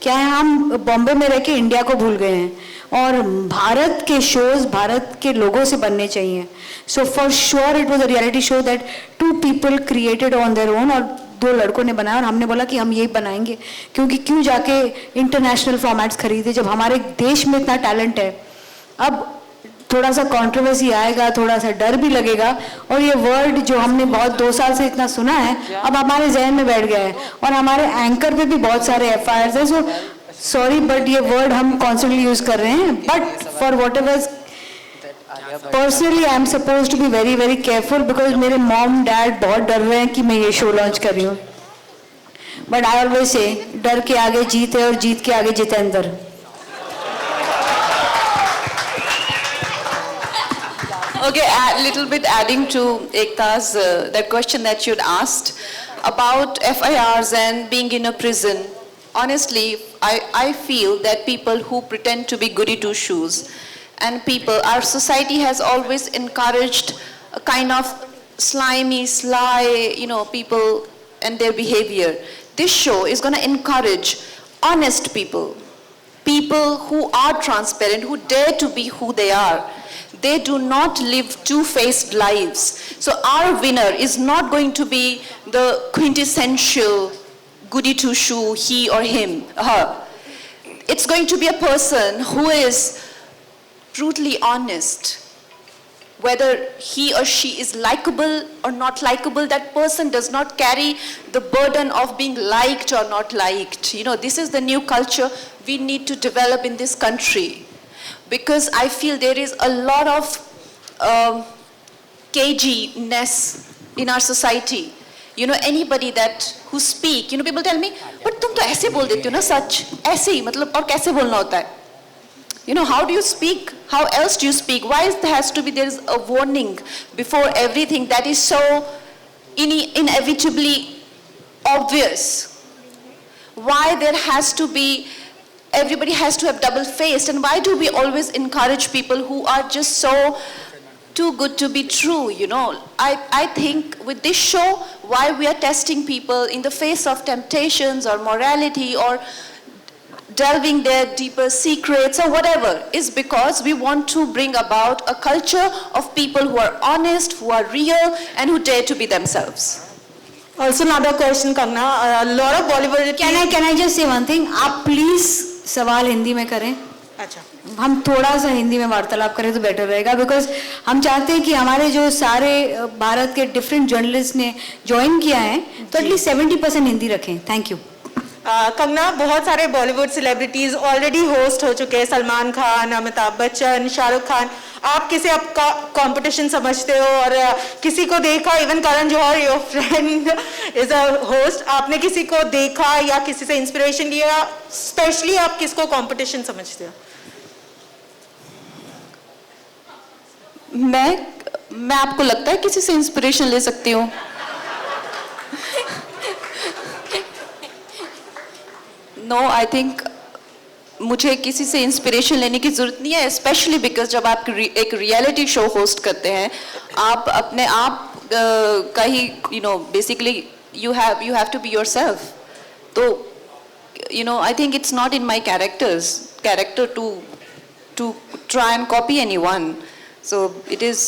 A: क्या है, हम बॉम्बे में रह के इंडिया को भूल गए हैं, और भारत के शोज भारत के लोगों से बनने चाहिए. So for sure it was a reality show that 2 people created on their own, और 2 लड़कों ने बनाया, और हमने बोला कि हम यही बनाएंगे, क्योंकि क्यों जाके इंटरनेशनल फॉर्मेट्स खरीदे जब हमारे देश में इतना टैलेंट है. अब थोड़ा सा कंट्रोवर्सी आएगा, थोड़ा सा डर भी लगेगा, और ये वर्ड जो हमने बहुत 2 साल से इतना सुना है, अब हमारे जहन में बैठ गया है, और हमारे एंकर पे भी बहुत सारे FIRs है. सो सॉरी, बट ये वर्ड हम कॉन्स्टेंटली यूज कर रहे हैं, but for whatever, personally I am suppose to be very very careful, because मेरे मॉम डैड बहुत डर रहे हैं कि मैं ये शो लॉन्च कर रही हूँ. बट आई ऑलवेज से, डर के आगे जीत है और जीत के आगे Jitendra.
D: Okay, a little bit adding to Ekta's, that question that you'd asked about FIRs and being in a prison. Honestly, I feel that people who pretend to be goody two-shoes, and people, our society has always encouraged a kind of slimy, sly, you know, people and their behavior. This show is going to encourage honest people, people who are transparent, who dare to be who they are. They do not live two-faced lives. So our winner is not going to be the quintessential goody two-shoe, he or him, her. It's going to be a person who is brutally honest. Whether he or she is likable or not likable, that person does not carry the burden of being liked or not liked. You know, this is the new culture we need to develop in this country. Because I feel there is a lot of caginess in our society. You know, anybody who speak, you know, people tell me, but तुम तो ऐसे बोल देती हो ना सच, ऐसे ही, मतलब और कैसे बोलना होता है? You know, how do you speak? How else do you speak? Why there is a warning before everything that is so inevitably obvious? Why there has to be, everybody has to have double-faced, and why do we always encourage people who are just so too good to be true, you know? I think with this show, why we are testing people in the face of temptations or morality or delving their deeper secrets or whatever, is because we want to bring about a culture of people who are honest, who are real, and who dare to be themselves.
K: Also another question, Kangna. A lot of Bollywood...
A: Can I just say one thing? आप please सवाल हिंदी में करें.
K: अच्छा.
A: हम थोड़ा सा हिंदी में वार्तालाप करें तो बेटर रहेगा, बिकॉज हम चाहते हैं कि हमारे जो सारे भारत के डिफरेंट जर्नलिस्ट ने ज्वाइन किया है तो एटलीस्ट 70% हिंदी रखें. Thank you.
K: कंगना, बहुत सारे बॉलीवुड सेलिब्रिटीज ऑलरेडी होस्ट हो चुके हैं, सलमान खान, अमिताभ बच्चन, शाहरुख खान। आप किसे आपका कंपटीशन समझते हो? और किसी को देखा, even Karan Johar, your friend is a host, आपने किसी को देखा या किसी से इंस्पिरेशन लिया? स्पेशली आप किसको कंपटीशन समझते हो?
D: मैं आपको लगता है किसी से इंस्पिरेशन ले सकती हूँ? नो, आई थिंक मुझे किसी से इंस्पिरेशन लेने की जरूरत नहीं है, स्पेशली बिकॉज जब आप एक रियलिटी शो होस्ट करते हैं, आप अपने आप का ही basically you have to be yourself. तो I think it's not in my character to try and copy anyone. So it is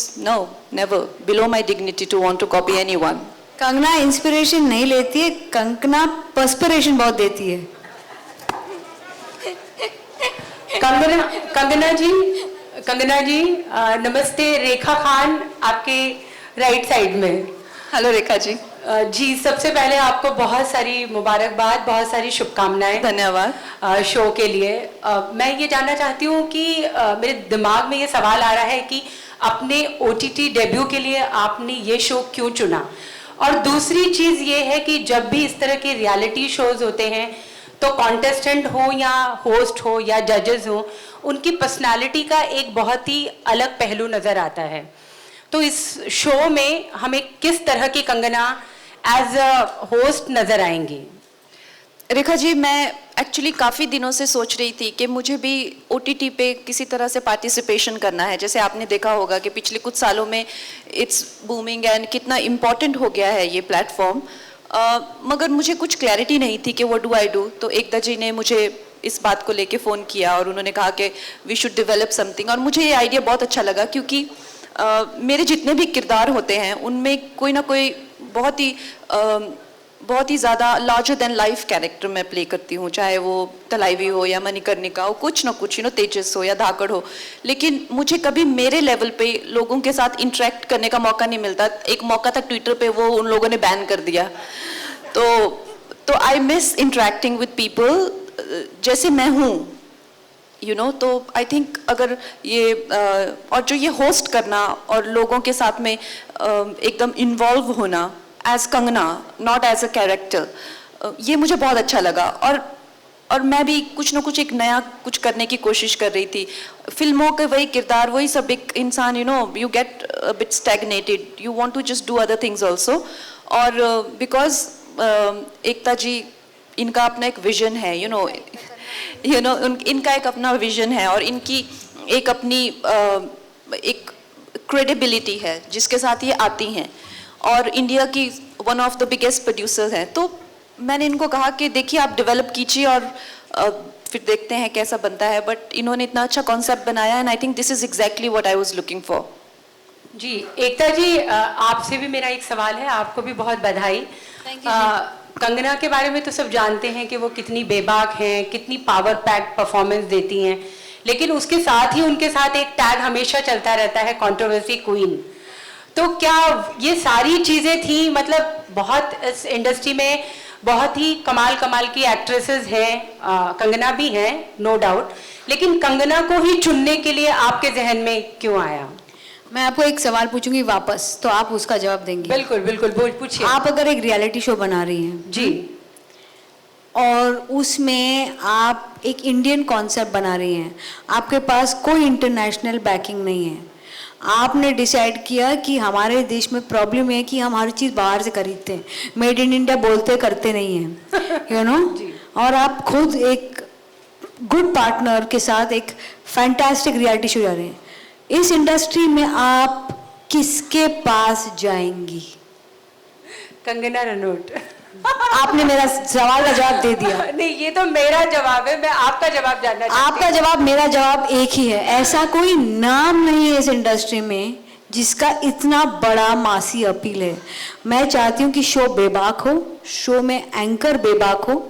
D: never below my dignity to want to copy anyone.
A: Kangana inspiration नहीं लेती है, Kangana perspiration बहुत देती है।
L: कंगना जी नमस्ते। रेखा खान आपके right side में।
D: हेलो रेखा जी।
L: जी, सबसे पहले आपको बहुत सारी मुबारकबाद, बहुत सारी शुभकामनाएं।
D: धन्यवाद
L: शो के लिए। मैं ये जानना चाहती हूँ कि मेरे दिमाग में ये सवाल आ रहा है कि अपने OTT डेब्यू के लिए आपने ये शो क्यों चुना? और दूसरी चीज़ ये है कि जब भी इस तरह के रियलिटी शोज होते हैं तो कॉन्टेस्टेंट हो या होस्ट हो या जजेस हो, उनकी पर्सनालिटी का एक बहुत ही अलग पहलू नज़र आता है। तो इस शो में हमें किस तरह की कंगना एज अ होस्ट नजर आएंगी?
D: रेखा जी, मैं एक्चुअली काफ़ी दिनों से सोच रही थी कि मुझे भी OTT पे किसी तरह से पार्टिसिपेशन करना है। जैसे आपने देखा होगा कि पिछले कुछ सालों में इट्स बूमिंग एंड कितना इम्पॉर्टेंट हो गया है ये प्लेटफॉर्म। मगर मुझे कुछ क्लैरिटी नहीं थी कि व्हाट डू आई डू। तो एकता जी ने मुझे इस बात को लेके फ़ोन किया और उन्होंने कहा कि वी शुड डेवलप समथिंग। और मुझे ये आइडिया बहुत अच्छा लगा, क्योंकि मेरे जितने भी किरदार होते हैं उनमें कोई ना कोई बहुत ही ज़्यादा लार्जर देन लाइफ कैरेक्टर मैं प्ले करती हूँ, चाहे वो तलाइवी हो या मणिकर्णिका हो, कुछ ना कुछ तेजस हो या धाकड़ हो। लेकिन मुझे कभी मेरे लेवल पे लोगों के साथ इंटरेक्ट करने का मौका नहीं मिलता। एक मौका था ट्विटर पे, वो उन लोगों ने बैन कर दिया। तो I miss interacting with people जैसे मैं हूँ, तो आई थिंक अगर ये और जो ये होस्ट करना और लोगों के साथ में एकदम इन्वॉल्व होना as Kangana, not as a character, ये मुझे बहुत अच्छा लगा। और मैं भी कुछ ना कुछ एक नया कुछ करने की कोशिश कर रही थी। फिल्मों के वही किरदार, वही सब, एक इंसान you get a bit stagnated, you want to just do other things also. और बिकॉज एकता जी, इनका अपना एक विजन है, इनका एक अपना विजन है और इनकी एक अपनी एक क्रेडिबिलिटी है जिसके साथ ये आती हैं, और इंडिया की one of the biggest producers हैं। तो मैंने इनको कहा कि देखिए आप डेवलप कीजिए और फिर देखते हैं कैसा बनता है। बट इन्होंने इतना अच्छा कॉन्सेप्ट बनाया and I think this is exactly what I was looking for.
L: जी, एकता जी, आपसे भी मेरा एक सवाल है। आपको भी बहुत बधाई। कंगना के बारे में तो सब जानते हैं कि वो कितनी बेबाक हैं, कितनी पावर पैक परफॉर्मेंस देती हैं, लेकिन उसके साथ ही उनके साथ एक टैग हमेशा चलता रहता है, कंट्रोवर्सी क्वीन। तो क्या ये सारी चीज़ें थी? मतलब बहुत इस इंडस्ट्री में बहुत ही कमाल की एक्ट्रेसेस हैं, कंगना भी हैं, नो डाउट, लेकिन कंगना को ही चुनने के लिए आपके जहन में क्यों आया?
A: मैं आपको एक सवाल पूछूंगी वापस, तो आप उसका जवाब देंगे?
L: बिल्कुल, पूछिए।
A: आप अगर एक रियलिटी शो बना रही हैं
L: जी,
A: और उसमें आप एक इंडियन कॉन्सेप्ट बना रही हैं, आपके पास कोई इंटरनेशनल बैकिंग नहीं है, आपने डिसाइड किया कि हमारे देश में प्रॉब्लम है कि हम हर चीज़ बाहर से खरीदते हैं, मेड इन इंडिया बोलते करते नहीं हैं, और आप खुद एक गुड पार्टनर के साथ एक फैंटास्टिक रियलिटी शो जा रहे हैं। इस इंडस्ट्री में आप किसके पास जाएंगी?
L: कंगना रनौत।
A: आपने मेरा सवाल का जवाब दे दिया।
L: नहीं, ये तो मेरा जवाब है, मैं आपका जवाब जानना चाहती हूँ।
A: आपका जवाब, मेरा जवाब एक ही है। ऐसा कोई नाम नहीं है इस इंडस्ट्री में जिसका इतना बड़ा मासी अपील है। मैं चाहती हूँ कि शो बेबाक हो, शो में एंकर बेबाक हो।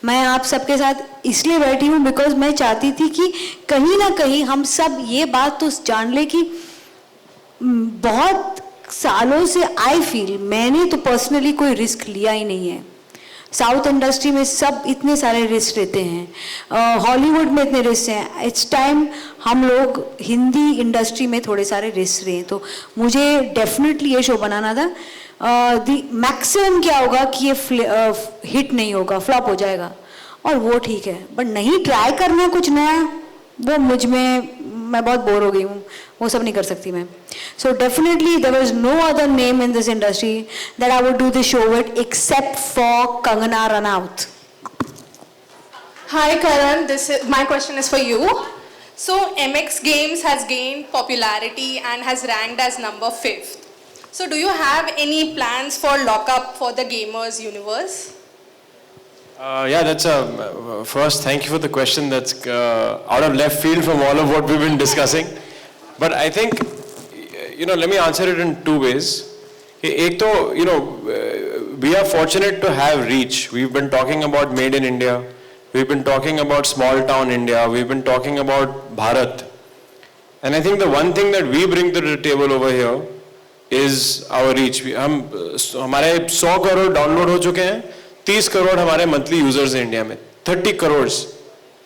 A: मैं आप सबके साथ इसलिए बैठी हूँ बिकॉज मैं चाहती थी कि कहीं ना कहीं हम सब ये बात तो जान ले कि बहुत सालों से आई फील, मैंने तो पर्सनली कोई रिस्क लिया ही नहीं है, साउथ इंडस्ट्री में सब इतने सारे रिस्क रहते हैं, हॉलीवुड में इतने रिस्क हैं, इट्स टाइम हम लोग हिंदी इंडस्ट्री में थोड़े सारे रिस्क रहे हैं। तो मुझे डेफिनेटली ये शो बनाना था। दी मैक्सिमम क्या होगा कि ये हिट नहीं होगा, फ्लॉप हो जाएगा, और वो ठीक है, बट नहीं ट्राई करना कुछ नया, वो मुझ में, मैं बहुत बोर हो गई हूँ, वो सब नहीं कर सकती मैं। So definitely there was no other name in this industry that I would do this show with except for Kangana Ranaut.
M: Hi Karan, my question is for you. So MX Games has gained popularity and has ranked as number 5th. So do you have any plans for lockup for the gamers universe?
C: Yeah, that's first, thank you for the question. That's out of left field from all of what we've been discussing. But I think, let me answer it in two ways. Ek to, we are fortunate to have reach. We've been talking about Made in India. We've been talking about small town India. We've been talking about Bharat. And I think the one thing that we bring to the table over here is our reach. हमारे 100 crore download हो चुके हैं, 30 करोड़ हमारे monthly users हैं India में, 30 crore,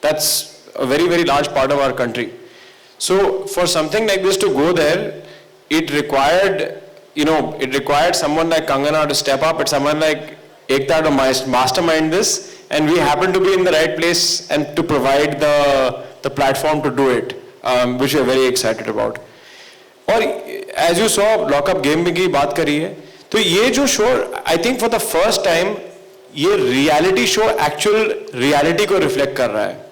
C: that's a very very large part of our country. So for something like this to go there, it required someone like Kangana to step up, and someone like Ekta to mastermind this, and we happen to be in the right place and to provide the platform to do it, which we are very excited about. और as you saw, lockup game की बात करी है, तो ये जो show, I think for the first time ये reality show actual reality को रिफ्लेक्ट कर रहा है।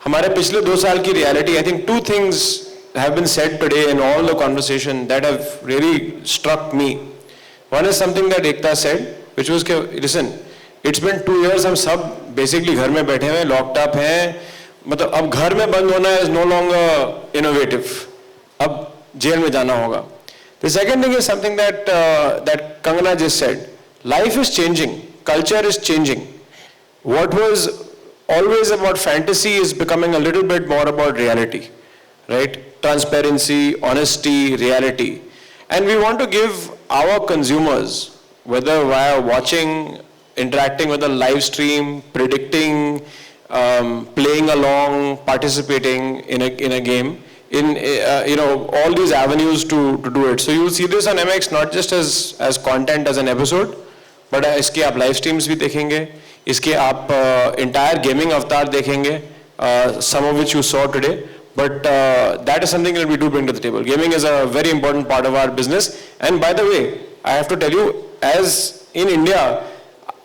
C: हमारे पिछले 2 साल की reality, I think 2 things have been said today in all the conversation that have really struck me. One is something that Ekta said, which was कि listen, it's been 2 years, हम सब बेसिकली घर में बैठे हुए, लॉक्ड अप हैं, मतलब अब घर में बंद होना is no longer innovative, अब जेल में जाना होगा। The second thing is something that Kangana just said. Life is changing, culture is changing. What was always about fantasy is becoming a little bit more about reality, right? Transparency, honesty, reality. And we want to give our consumers, whether via watching, interacting with a live stream, predicting, playing along, participating in a game, in all these avenues to do it. So you'll see this on MX not just as content, as an episode, but इसके आप live streams भी देखेंगे, इसके आप entire gaming avatar देखेंगे, some of which you saw today. But that is something that we do bring to the table. Gaming is a very important part of our business. And by the way, I have to tell you, as in India,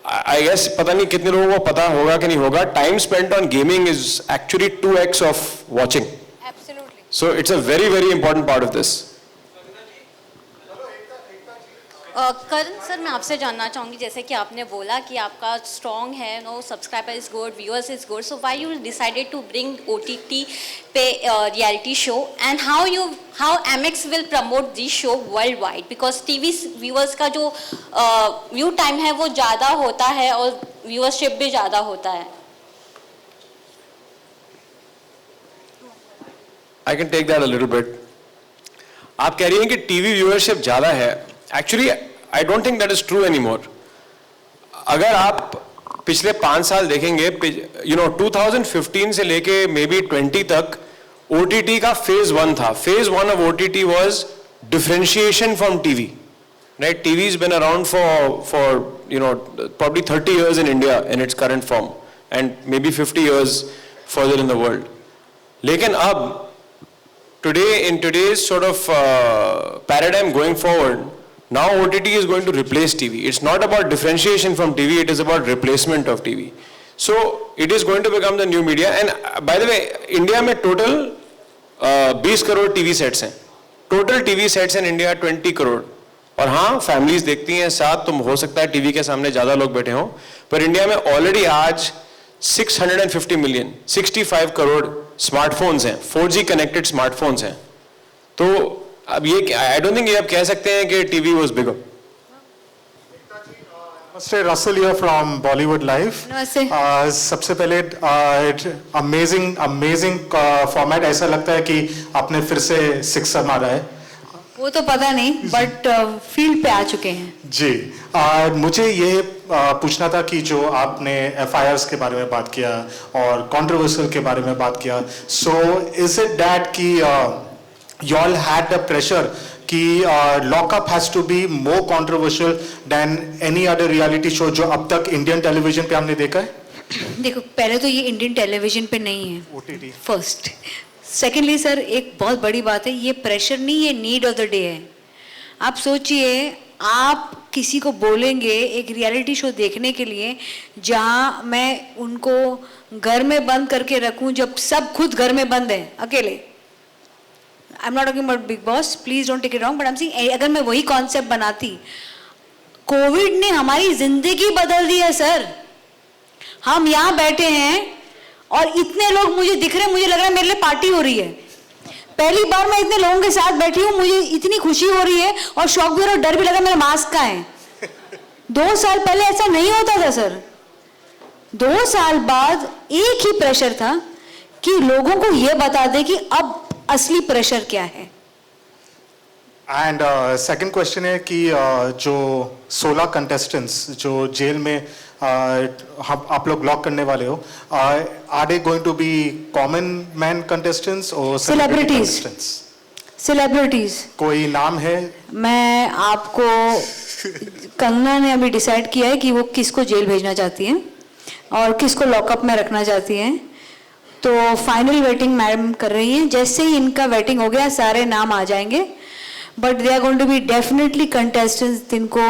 C: I guess पता नहीं कितने लोगों को पता होगा कि नहीं होगा, time spent on gaming is actually 2x of watching. So it's a very very important part of this.
N: Karan sir, मैं आपसे जानना चाहूँगी, जैसे कि आपने बोला कि आपका स्ट्रॉन्ग है, no subscriber is good, viewers is good, so why you decided to bring OTT पे reality show, and how MX will promote this show worldwide, because TV viewers का जो व्यू टाइम है वो ज़्यादा होता है और व्यूअरशिप भी ज़्यादा होता है।
C: I can take that a little bit. आप कह रही हैं कि TV व्यूअरशिप ज़्यादा है, actually I don't think that is true any more. अगर आप पिछले 5 साल देखेंगे, 2015 से लेके मे बी 20 तक OTT का फेज 1 था। Phase 1 of OTT was differentiation from TV, right? TV has been around for probably 30 years in India in its current form, and maybe 50 years further in the world. लेकिन अब today, in today's sort of paradigm going forward, now OTT is going to replace TV. It's not about differentiation from TV, it is about replacement of TV. So it is going to become the new media. And by the way, India में total 20 crore TV sets हैं. Total TV sets in India 20 crore. और हाँ, families देखती हैं साथ, तो हो सकता है TV के सामने ज़्यादा लोग बैठे हों, पर इंडिया में already आज 650 million, 65 करोड़ स्मार्टफोन्स हैं, 4G कनेक्टेड स्मार्टफोन्स हैं। तो अब ये, आई डोंट थिंक ये आप कह सकते हैं कि टीवी वाज बिगर।
O: नमस्ते, Russell here from Bollywood live.
A: नमस्ते।
O: सबसे पहले अमेजिंग फॉर्मेट, ऐसा लगता है कि आपने फिर से सिक्सर मारा है।
A: वो तो पता नहीं, बट फील्ड पे आ चुके हैं।
O: जी, मुझे ये पूछना था कि जो आपने FIRs के बारे में बात किया और कंट्रोवर्शियल के बारे में बात किया, सो इज इट दैट कि you all had the pressure कि lockup has to be more controversial than any other reality show जो अब तक इंडियन टेलीविजन पे हमने देखा है?
A: देखो, पहले तो ये इंडियन टेलीविजन पे नहीं है,
O: OTT
A: फर्स्ट। सेकेंडली सर, एक बहुत बड़ी बात है, ये प्रेशर नहीं, ये नीड ऑफ द डे है। आप सोचिए, आप किसी को बोलेंगे एक रियलिटी शो देखने के लिए जहाँ मैं उनको घर में बंद करके रखूँ, जब सब खुद घर में बंद है अकेले। I am not talking about Bigg Boss, please don't take it wrong, but I am saying अगर मैं वही कॉन्सेप्ट बनाती, कोविड ने हमारी जिंदगी बदल दी है सर। हम यहाँ बैठे हैं और इतने लोग मुझे दिख रहे हैं, मुझे लग रहा है मेरे लिए पार्टी हो रही है। पहली बार मैं इतने लोगों के साथ बैठी हूँ, मुझे इतनी खुशी हो रही है और शौक भी हो रहा है, डर भी लगा मेरा मास्क का है। 2 साल पहले ऐसा नहीं होता था सर। 2 साल बाद एक ही प्रेशर था कि लोगों को यह बता दे कि अब असली प्रेशर क्या है।
O: एंड सेकंड क्वेश्चन है कि जो 16 कंटेस्टेंट्स जो जेल में आप लोग लॉक करने वाले हो, are they going to be common man contestants और
A: सेलिब्रिटीज? सेलिब्रिटीज
O: कोई नाम है?
A: मैं आपको, कंगना ने अभी डिसाइड किया है कि वो किसको जेल भेजना चाहती हैं और किसको लॉकअप में रखना चाहती हैं, तो फाइनल वेटिंग मैडम कर रही हैं। जैसे ही इनका वेटिंग हो गया सारे नाम आ जाएंगे, but they are going to be definitely contestants जिनको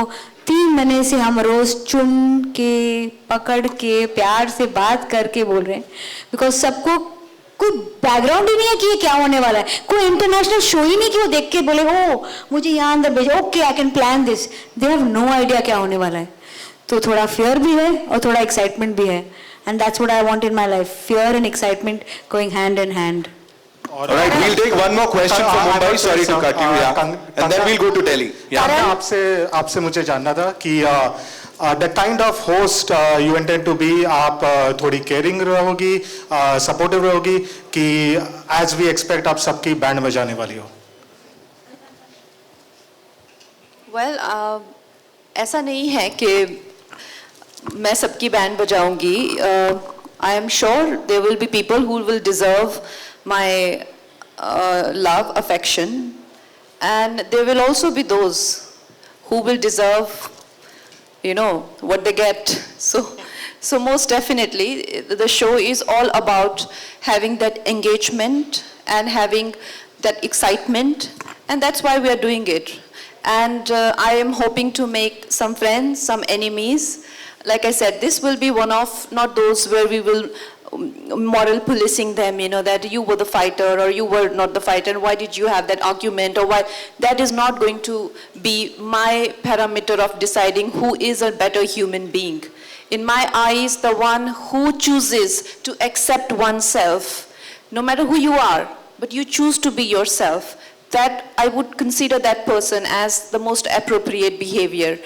A: 3 महीने से हम रोज चुन के, पकड़ के, प्यार से बात करके बोल रहे हैं, बिकॉज सबको कोई बैकग्राउंड ही नहीं है कि ये क्या होने वाला है, कोई इंटरनेशनल शो ही नहीं कि वो देख के बोले ओ मुझे यहाँ अंदर भेजो, okay I can plan this. They have no idea क्या होने वाला है। तो थोड़ा फियर भी है और थोड़ा एक्साइटमेंट भी है, and that's what I want in my life, fear and excitement going hand in hand.
B: All right, we'll take one more question from Mumbai. Sorry to cut you, yeah. And then we'll go to Delhi. Yeah.
O: आपसे मुझे जानना था कि the kind of host you intend to be, आप थोड़ी caring रहोगी, supportive रहोगी कि as we expect आप सबकी बैंड बजाने वाली हो?
D: Well, ऐसा नहीं है कि मैं सबकी band बजाऊंगी. I am sure there will be people who will deserve my love, affection, and there will also be those who will deserve, you know, what they get. So most definitely, the show is all about having that engagement and having that excitement, and that's why we are doing it. And I am hoping to make some friends, some enemies. Like I said, this will be one of, not those where we will moral policing them, you know, that you were the fighter or you were not the fighter, and why did you have that argument, or why. That is not going to be my parameter of deciding who is a better human being. In my eyes, the one who chooses to accept oneself, no matter who you are, but you choose to be yourself, that I would consider that person as the most appropriate behavior.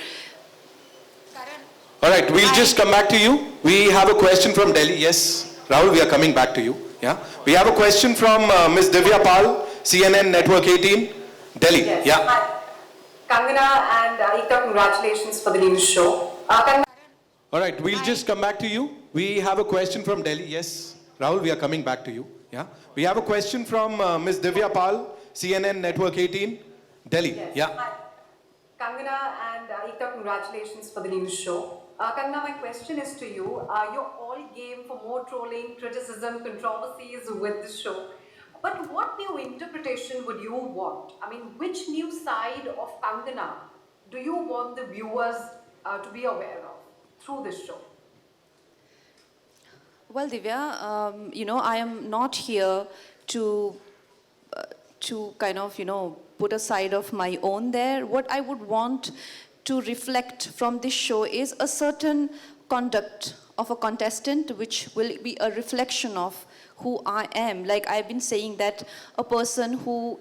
B: All right, we'll just come back to you. We have a question from Delhi. Yes, Rahul, we are coming back to you. Yeah, we have a question from Ms. Divya Pal, CNN Network 18, Delhi.
P: Yes.
B: Yeah.
P: Hi. Kangana and Ekta, congratulations for the new show.
B: All right, we'll just come back to you. We have a question from Delhi. Yes, Rahul, we are coming back to you. Yeah, we have a question from Ms. Divya Pal, CNN Network 18, Delhi.
P: Yes.
B: Yeah.
P: Hi. Kangana and Ekta, congratulations for the new show. Kangana, my question is to you. You're all game for more trolling, criticism, controversies with this show. But what new interpretation would you want? I mean, which new side of Kangana do you want the viewers to be aware of through this show?
D: Well, Divya, you know, I am not here to kind of, you know, put a side of my own there. What I would want to reflect from this show is a certain conduct of a contestant which will be a reflection of who I am. Like I've been saying, that a person who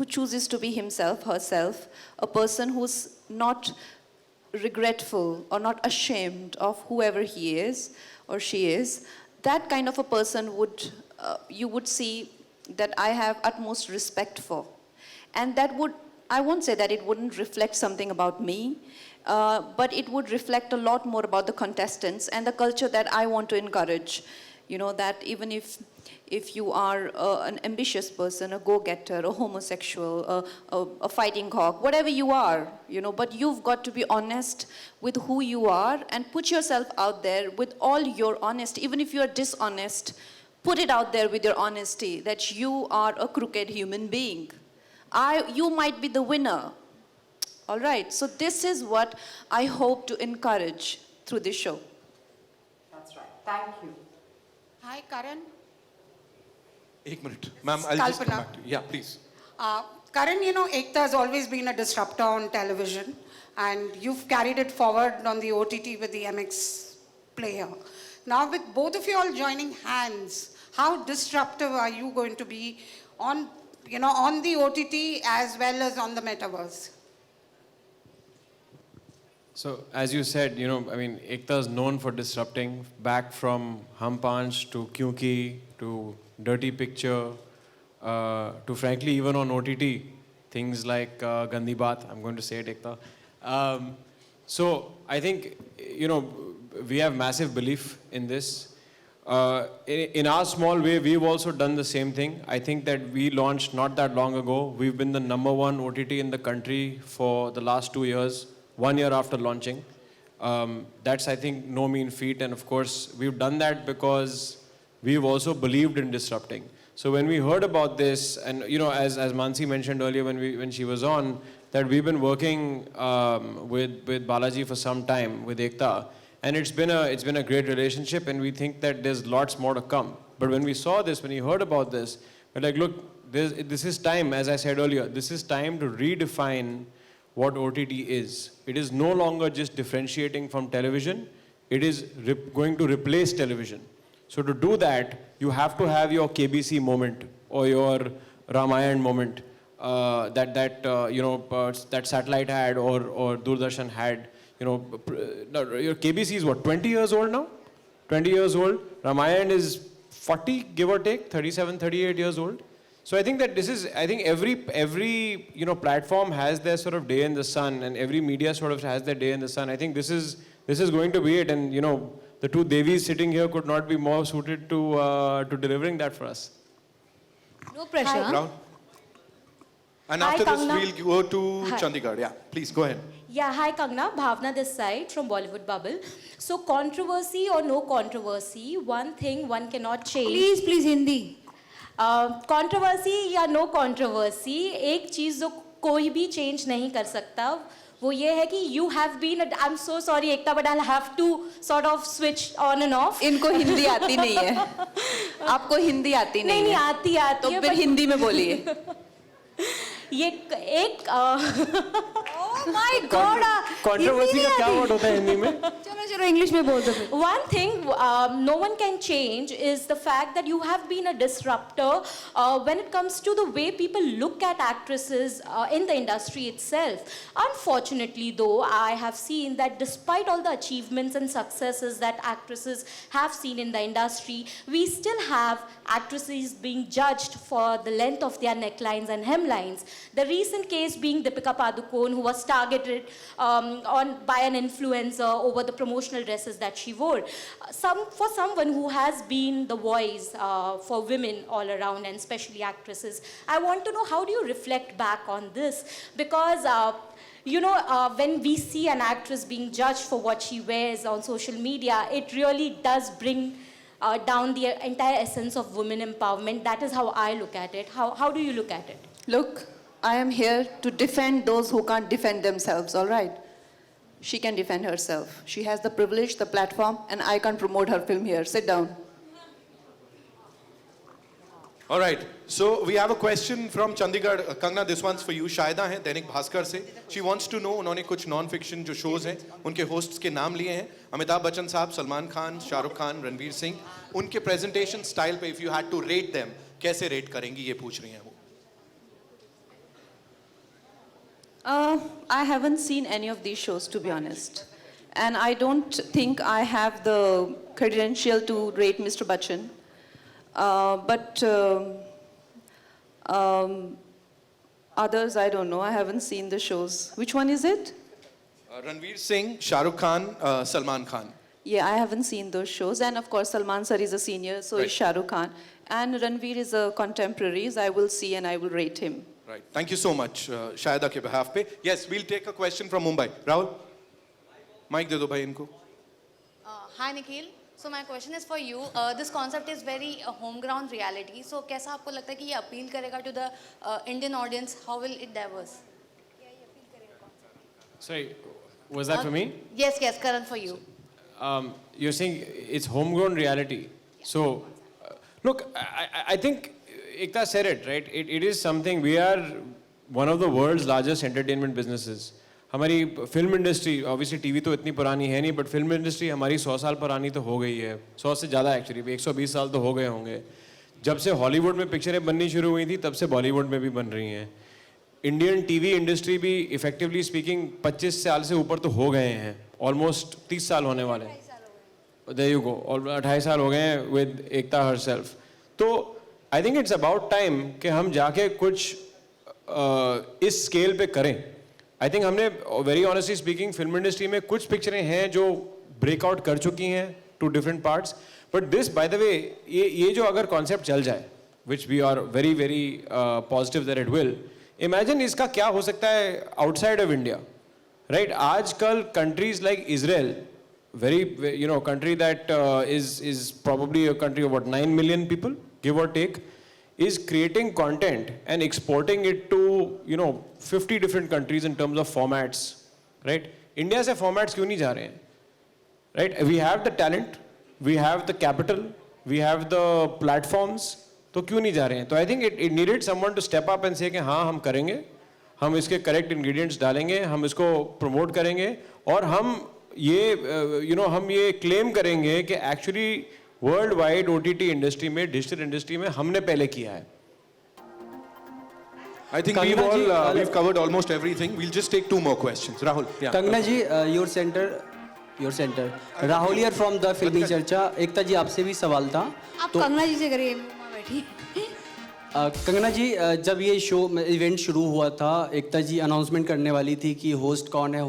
D: chooses to be himself, herself, a person who's not regretful or not ashamed of whoever he is or she is, that kind of a person would, you would see that I have utmost respect for. And that would, I won't say that it wouldn't reflect something about me, but it would reflect a lot more about the contestants and the culture that I want to encourage. You know, that even if you are an ambitious person, a go-getter, a homosexual, a fighting cock, whatever you are, you know, but you've got to be honest with who you are and put yourself out there with all your honesty. Even if you are dishonest, put it out there with your honesty that you are a crooked human being. You might be the winner. All right, so this is what I hope to encourage through this show.
P: That's right. Thank you.
Q: Hi, Karan.
B: एक minute ma'am, I'll just come
Q: Kalpana.
B: back to you. Yeah, please.
Q: Karan, you know, Ekta has always been a disruptor on television, and you've carried it forward on the OTT with the MX player. Now, with both of you all joining hands, how disruptive are you going to be on, you know, on the OTT as well as on the metaverse?
C: So, as you said, you know, I mean, Ekta is known for disrupting, back from Hum Panch to Kyunki to Dirty Picture to, frankly, even on OTT, things like Gandhi Baat. I'm going to say it, Ekta. So, I think, you know, we have massive belief in this. In our small way, we've also done the same thing. I think that we launched not that long ago. We've been the #1 OTT in the country for the last 2 years. 1 year after launching. That's, I think, no mean feat. And of course, we've done that because we've also believed in disrupting. So when we heard about this, and you know, as Mansi mentioned earlier when she was on, that we've been working with Balaji for some time, with Ekta, and it's been a great relationship, and we think that there's lots more to come. But when we saw this, when we heard about this, we're like, look, this is time, as I said earlier, this is time to redefine what OTT is. It is no longer just differentiating from television. It is going to replace television. So to do that, you have to have your KBC moment or your Ramayan moment that satellite had or Doordarshan had. You know, your KBC is what, 20 years old now? 20 years old. Ramayan is 40, give or take, 37, 38 years old. So I think that I think every you know, platform has their sort of day in the sun, and every media sort of has their day in the sun. I think this is going to be it, and you know, the two Devis sitting here could not be more suited to delivering that for us.
R: No pressure.
B: Hi. And
R: Hi,
B: after this,
R: Kangna.
B: we'll go to
R: Hi.
B: Chandigarh. Yeah, please go ahead.
R: Yeah, hi Kangna, Bhavna this side from Bollywood Bubble. So controversy or no controversy, one thing one cannot change.
A: Please Hindi.
R: Controversy या no controversy, एक चीज़ जो कोई भी change नहीं कर सकता वो ये है कि you have been, I am so sorry Ekta, but I have to sort of switch on and off.
D: इनको हिंदी आती नहीं है. आपको हिंदी आती नहीं है.
R: नहीं आती
D: तो
R: है,
D: फिर हिंदी में बोलिए.
R: ये एक माय गॉड,
C: कंट्रोवर्सी का क्या वर्ड होता है हिंदी में?
R: चलो इंग्लिश में बोल दो. One thing no one can change is the fact that you have been a disruptor when it comes to the way people look at actresses in the industry itself. Unfortunately, though, I have seen that despite all the achievements and successes that actresses have seen in the industry, we still have actresses being judged for the length of their necklines and hemlines. The recent case being Deepika Padukone, who was targeted by an influencer over the promotional dresses that she wore. For someone who has been the voice for women all around, and especially actresses, I want to know, how do you reflect back on this? Because you know, when we see an actress being judged for what she wears on social media, it really does bring down the entire essence of women empowerment. That is how I look at it. How do you look at it?
D: Look, I am here to defend those who can't defend themselves, all right? She can defend herself. She has the privilege, the platform, and I can't promote her film here. Sit down.
B: All right. So we have a question from Chandigarh. Kangna, this one's for you. Shaida है दैनिक भास्कर से. She wants to know, उन्होंने कुछ non-fiction जो shows हैं, उनके hosts के नाम लिए हैं. अमिताभ बच्चन साहब, सलमान खान, शाहरुख खान, रणवीर सिंह. उनके presentation style पे, if you had to rate them, कैसे rate करेंगी, ये पूछ रही हैं वो.
D: I haven't seen any of these shows, to be honest. And I don't think I have the credential to rate Mr. Bachchan. Others, I don't know. I haven't seen the shows. Which one is it?
B: Ranveer Singh, Shah Rukh Khan, Salman Khan.
D: Yeah, I haven't seen those shows. And of course, Salman sir is a senior, so is Shah Rukh Khan. And Ranveer is a contemporary. I will see and I will rate him.
B: Right. Thank you so much, Shahida ke behalf pe. Yes, we'll take a question from Mumbai. Rahul, mic de do bhai inko.
S: Hi Nikhil. So my question is for you. This concept is very home ground reality. So कैसा आपको लगता है कि ये appeal करेगा to the Indian audience? How will it diverse?
C: Sorry, was that for me?
S: Yes, Karan, for you.
C: You're saying it's homegrown reality. So, look, I think Ekta said it, right? It is something, we are one of the world's largest entertainment businesses. हमारी film industry, obviously TV तो इतनी पुरानी है नहीं, but film industry हमारी 100 साल पुरानी तो हो गई है, 100 से ज़्यादा एक्चुअली, 120 साल तो हो गए होंगे. जब से हॉलीवुड में पिक्चरें बननी शुरू हुई थी, तब से बॉलीवुड में भी बन रही हैं. इंडियन टीवी इंडस्ट्री भी इफेक्टिवली स्पीकिंग 25 साल से ऊपर तो हो गए हैं, ऑलमोस्ट 30 साल होने वाले हैं. देयर यू गो, 28 साल हो गए हैं विद एकता हरसेल्फ. तो I think it's about time कि हम जाके कुछ इस स्केल पे करें. आई थिंक हमने very honestly speaking film industry में कुछ पिक्चरें हैं जो ब्रेकआउट कर चुकी हैं to different parts, but this by the way ये जो अगर कॉन्सेप्ट चल जाए, which we are very very positive that it will, imagine इसका क्या हो सकता है आउटसाइड ऑफ इंडिया, राइट? आजकल countries like Israel, very, you know, country that is probably a country of what, 9 million people, give or take, is creating content and exporting it to, you know, 50 different countries in terms of formats, right? India से formats क्यों नहीं जा रहे हैं, right? We have the talent, we have the capital, we have the platforms, तो क्यों नहीं जा रहे हैं? तो I think it needed someone to step up and say कि हाँ हम करेंगे, हम इसके correct ingredients डालेंगे, हम इसको promote करेंगे, और हम ये हम ये क्लेम करेंगे कि actually world wide OTT industry में, डिजिटल इंडस्ट्री में हमने पहले किया है.
B: I think we've covered almost everything. We'll just take 2 more questions. Rahul, yeah.
T: Kangana ji, your center. Rahul here from the Filmi Charcha. एकता जी आपसे भी सवाल था.
A: आप कंगना जी से करिए, मैं बैठी.
T: कंगना जी, जब ये शो इवेंट शुरू हुआ था, एकता जी अनाउंसमेंट करने वाली थी कि होस्ट कौन है,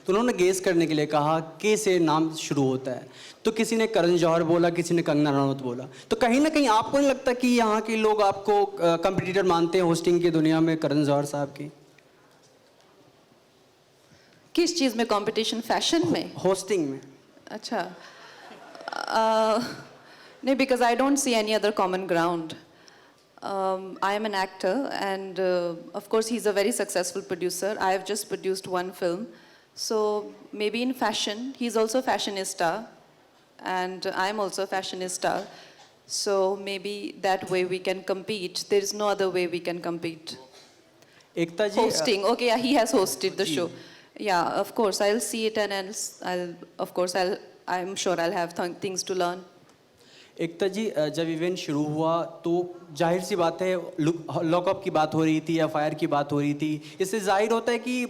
T: तो उन्होंने गेस करने के लिए कहा के से नाम शुरू होता है. तो किसी ने करण जौहर बोला, किसी ने कंगना रनौत बोला. तो कहीं ना कहीं आपको नहीं लगता कि यहाँ के लोग आपको कंपटीटर मानते हैं होस्टिंग की दुनिया में, करण जौहर साहब की?
D: किस चीज़ में कंपटीशन? फैशन में?
T: होस्टिंग में.
D: अच्छा, नहीं, because I don't see any other common ground. I am an actor, and of course he's a very successful producer. I have just produced one film, so maybe in fashion he's also a fashionista, and I'm also a fashionista. So maybe that way we can compete. There is no other way we can compete.
T: Ekta ji,
D: hosting. Okay, yeah, he has hosted the show. Yeah, of course I'll see it, and I'm sure I'll have things to learn.
T: एकता जी, जब event शुरू हुआ तो जाहिर सी बात है lockup की बात हो रही थी, एफआईआर की बात हो रही थी. इससे जाहिर होता है कि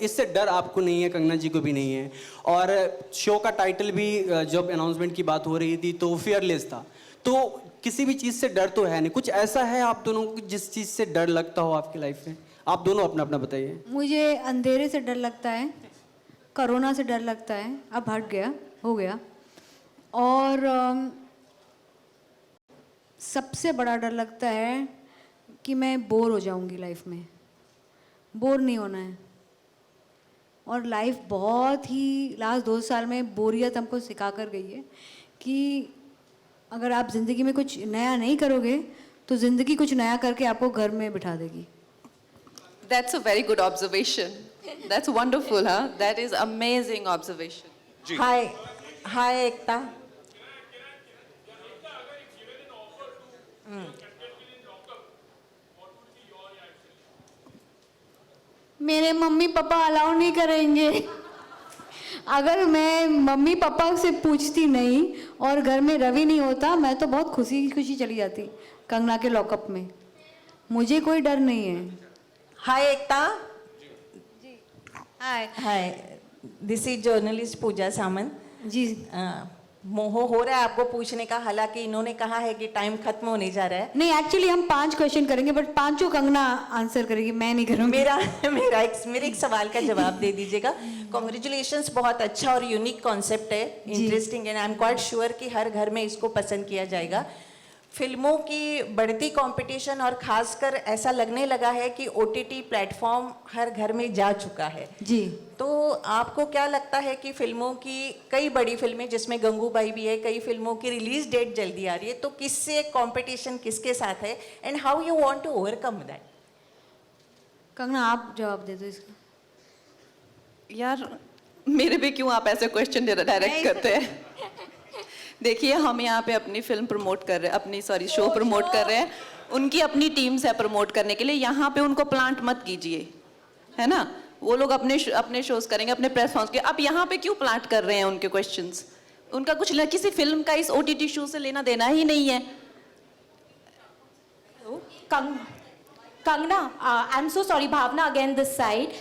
T: इससे डर आपको नहीं है, कंगना जी को भी नहीं है. और शो का टाइटल भी जब अनाउंसमेंट की बात हो रही थी तो फियरलेस था. तो किसी भी चीज़ से डर तो है नहीं. कुछ ऐसा है आप दोनों को जिस चीज़ से डर लगता हो आपकी लाइफ में? आप दोनों अपना अपना बताइए.
A: मुझे अंधेरे से डर लगता है, कोरोना से डर लगता है, अब हट गया, हो गया. और सबसे बड़ा डर लगता है कि मैं बोर हो जाऊंगी लाइफ में. बोर नहीं होना है. और लाइफ बहुत ही लास्ट 2 साल में बोरियत हमको सिखा कर गई है कि अगर आप ज़िंदगी में कुछ नया नहीं करोगे तो ज़िंदगी कुछ नया करके आपको घर में बिठा देगी.
D: That's a very good observation. That's wonderful, huh? That is amazing observation.
U: Hi, Ekta.
A: मेरे मम्मी पापा अलाउ नहीं करेंगे. अगर मैं मम्मी पापा से पूछती नहीं और घर में रवि नहीं होता, मैं तो बहुत खुशी चली जाती कंगना के लॉकअप में. मुझे कोई डर नहीं है.
U: Hi, Ekta. Hi. This is journalist Pooja Samant.
A: जी.
U: मोह हो रहा है आपको पूछने का, हालांकि इन्होंने कहा है कि टाइम खत्म होने जा रहा है।
A: नहीं, एक्चुअली हम 5 क्वेश्चन करेंगे, बट पांचों कंगना आंसर करेगी, मैं नहीं करूँगी।
U: मेरे एक सवाल का जवाब दे दीजिएगा। कॉन्ग्रेचुलेशंस, बहुत अच्छा और यूनिक कॉन्सेप्ट है, interesting, and I am quite sure कि हर घर में इसको पसंद किया जाएगा। फिल्मों की बढ़ती कंपटीशन और खासकर ऐसा लगने लगा है कि ओटीटी प्लेटफॉर्म हर घर में जा चुका है
A: जी।
U: तो आपको क्या लगता है कि फिल्मों की, कई बड़ी फिल्में जिसमें गंगूबाई भी है, कई फिल्मों की रिलीज डेट जल्दी आ रही है, तो किससे कंपटीशन किसके साथ है and how you want to overcome that?
A: Kangana आप जवाब दे दो इसका।
D: यार मेरे पे क्यों आप ऐसे क्वेश्चन डायरेक्ट करते हैं? देखिए, हम यहाँ पे अपनी फिल्म प्रमोट कर रहे हैं, अपनी शो प्रमोट कर रहे हैं, उनकी अपनी टीम्स है प्रमोट करने के लिए। यहाँ पे उनको प्लांट मत कीजिए, है ना? वो लोग अपने शोज करेंगे, अपने प्लेटफॉर्म्स के। अब यहाँ पे क्यों प्लांट कर रहे हैं उनके क्वेश्चंस? उनका कुछ किसी फिल्म का इस ओटीटी शो से लेना देना ही नहीं है।
R: Kangna, I'm so sorry, Bhavna, again this side.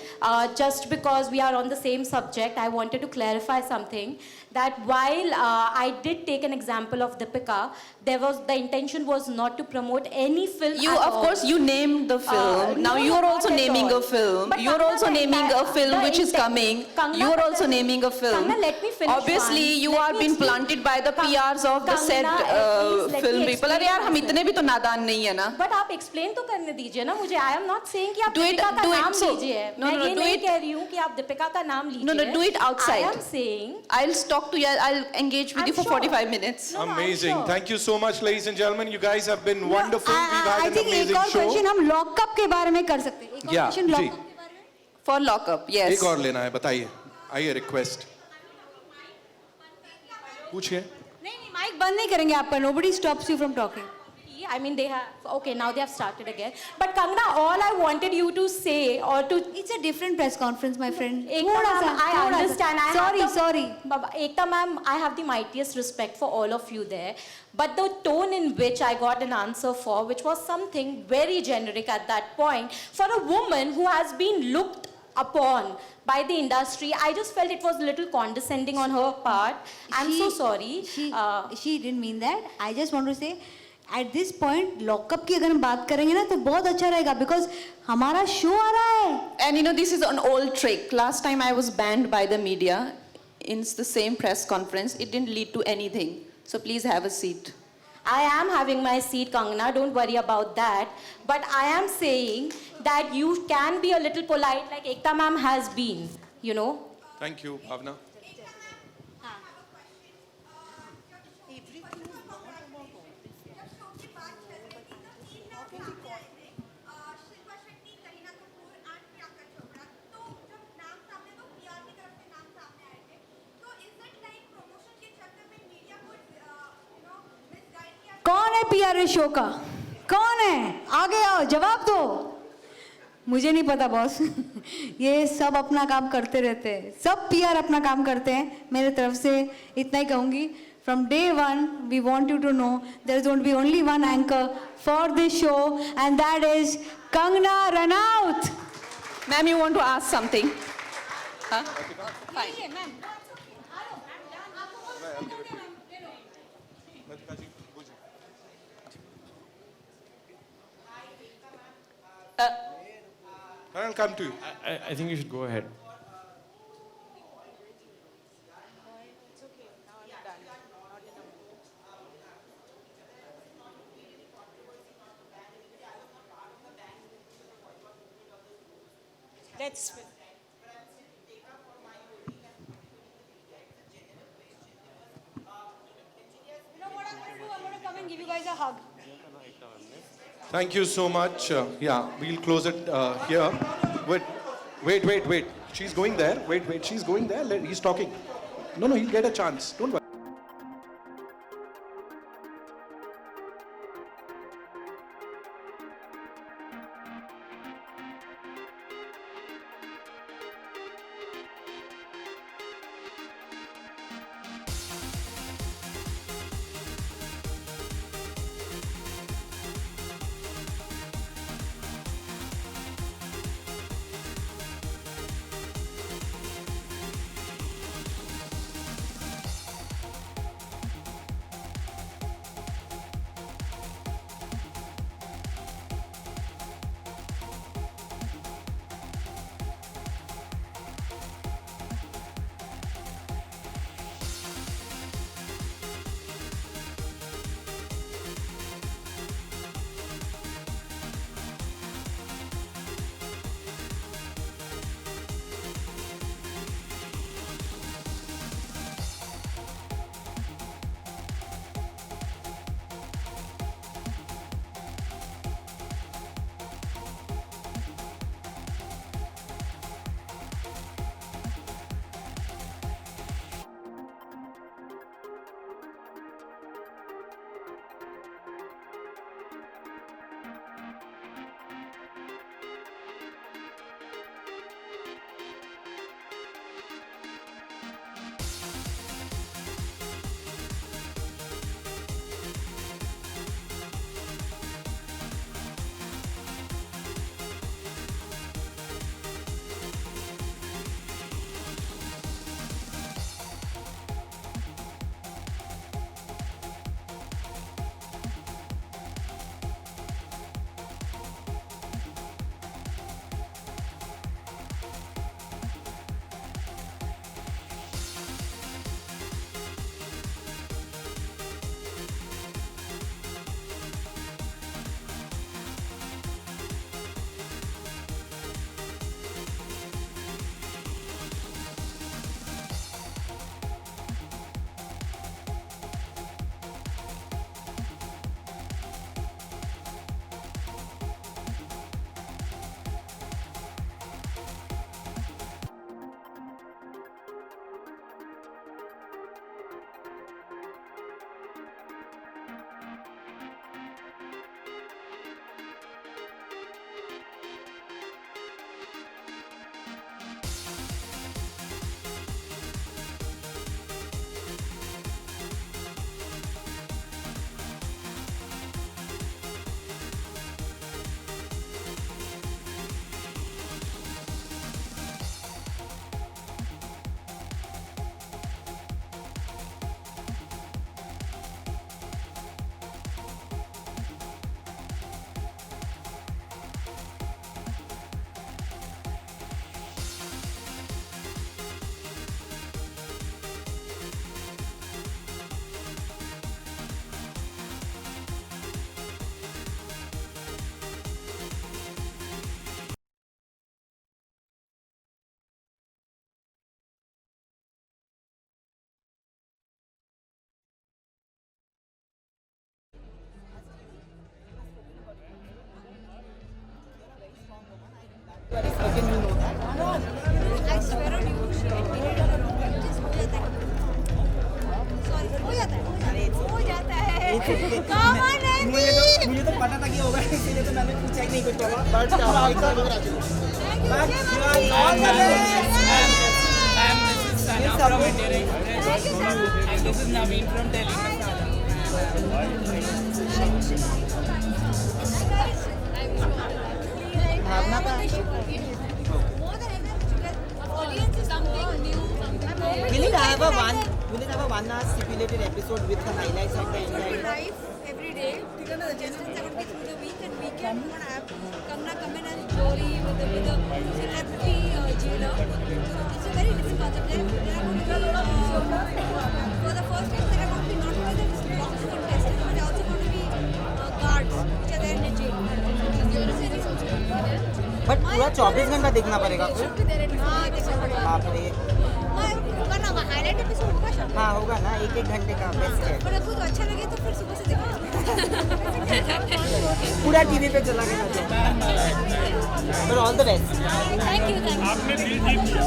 R: Just because we are on the same subject, I wanted to clarify something. That while I did take an example of Deepika, the intention was not to promote any film.
D: Of course, you named the film. Now you are also naming a film. You are also naming a film which is coming. You are also naming a film.
R: Kangna, let me finish.
D: Obviously, you are being planted by the PRs of the said film people. अरे यार, हम इतने भी तो नादान नहीं है ना।
R: But आप explain तो करने दीजिए ना मुझे। I am not saying कि आप दीपिका का नाम लीजिए। मैं ये नहीं कह रही हूँ कि आप दीपिका का नाम लीजिए।
D: No, do it outside.
R: I am saying.
D: I'll engage with you for 45 minutes.
B: Amazing. Thank you so much, ladies and gentlemen. You guys have been wonderful. We've had an amazing show.
A: एक और question हम lockup के बारे में कर सकते हैं। एक और क्वेश्चन लॉकअप के बारे में।
D: For lockup, yes.
B: एक और लेना है, बताइए। आइए, रिक्वेस्ट पूछिए।
A: नहीं, माइक बंद नहीं करेंगे आपका। Nobody stops you from talking.
R: I mean, they have, okay, now they have started again. But Kangna, all I wanted you to say or to...
A: It's a different press conference, my friend.
R: I understand.
A: Sorry.
R: Ekta ma'am, I have the mightiest respect for all of you there. But the tone in which I got an answer for, which was something very generic at that point, for a woman who has been looked upon by the industry, I just felt it was a little condescending on her part. I'm so sorry.
A: She didn't mean that. I just want to say, at this point, lockup की अगर हम बात करेंगे ना तो बहुत अच्छा रहेगा, because हमारा शो आ रहा है.
D: And you know, this is an old trick. Last time I was banned by the media in the same press conference. It didn't lead to anything. So please have a seat.
R: I am having my seat, Kangana. Don't worry about that. But I am saying that you can be a little polite, like Ekta ma'am has been. You know.
B: Thank you, Bhavna.
A: कौन है PR show का? कौन है? आगे आओ, जवाब दो. मुझे नहीं पता बॉस. ये सब अपना काम करते रहते हैं, सब पीआर अपना काम करते हैं. मेरे तरफ से इतना ही कहूंगी. From day one, we want you to know there is going to be only one anchor for this show, and that is Kangna Ranaut.
D: Ma'am, you want to ask something? Huh?
A: Fine.
B: I'll come to you.
C: I think you should go ahead.
Q: Let's.
A: Come and give you guys a hug.
B: Thank you so much. Yeah, we'll close it here. Wait. She's going there. Wait. She's going there. He's talking. No, he'll get a chance. Don't worry.
E: मुझे तो पता था कि होगा, इसीलिए तो मैंने पूछा ही नहीं कुछ बाबा, but
V: This is Naveen from Delhi.
E: Bhavna का Will it have a one-hour stipulated episode with the highlights at the end?
W: Live every day. Because the contestants are going to be through the week, and weekend we're going to have Kangana come in as Jory with a celebrity jailer. It's a very different concept. There are going to be, for the first time, there are going to be not only the box contestants, but also going to be guards which are there in the jail.
E: But पूरा 24 घंटा देखना पड़ेगा फिर?
W: हाँ, देखना पड़ेगा।
E: बाप रे।
W: होगा ना, हाईलाइट एपिसोड होगा शायद।
E: हाँ होगा ना, 1-1 घंटे का बेस्ट है।
W: पर आपको तो अच्छा लगे तो फिर सुबह से देखो।
E: पूरा टीवी पे चला गया तो। But all the best.
W: Thank you.
V: आपने दिल जीत लिया।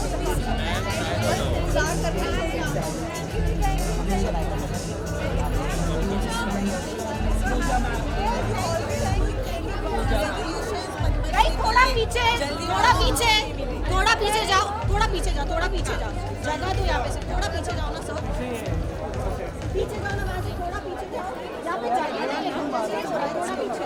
W: थोड़ा पीछे जाओ, जगह दो यहाँ पे से, थोड़ा पीछे जाओ ना सर, पीछे जाओ ना, वहाँ से थोड़ा पीछे जाओ, यहाँ पे जाइए ना, थोड़ा पीछे।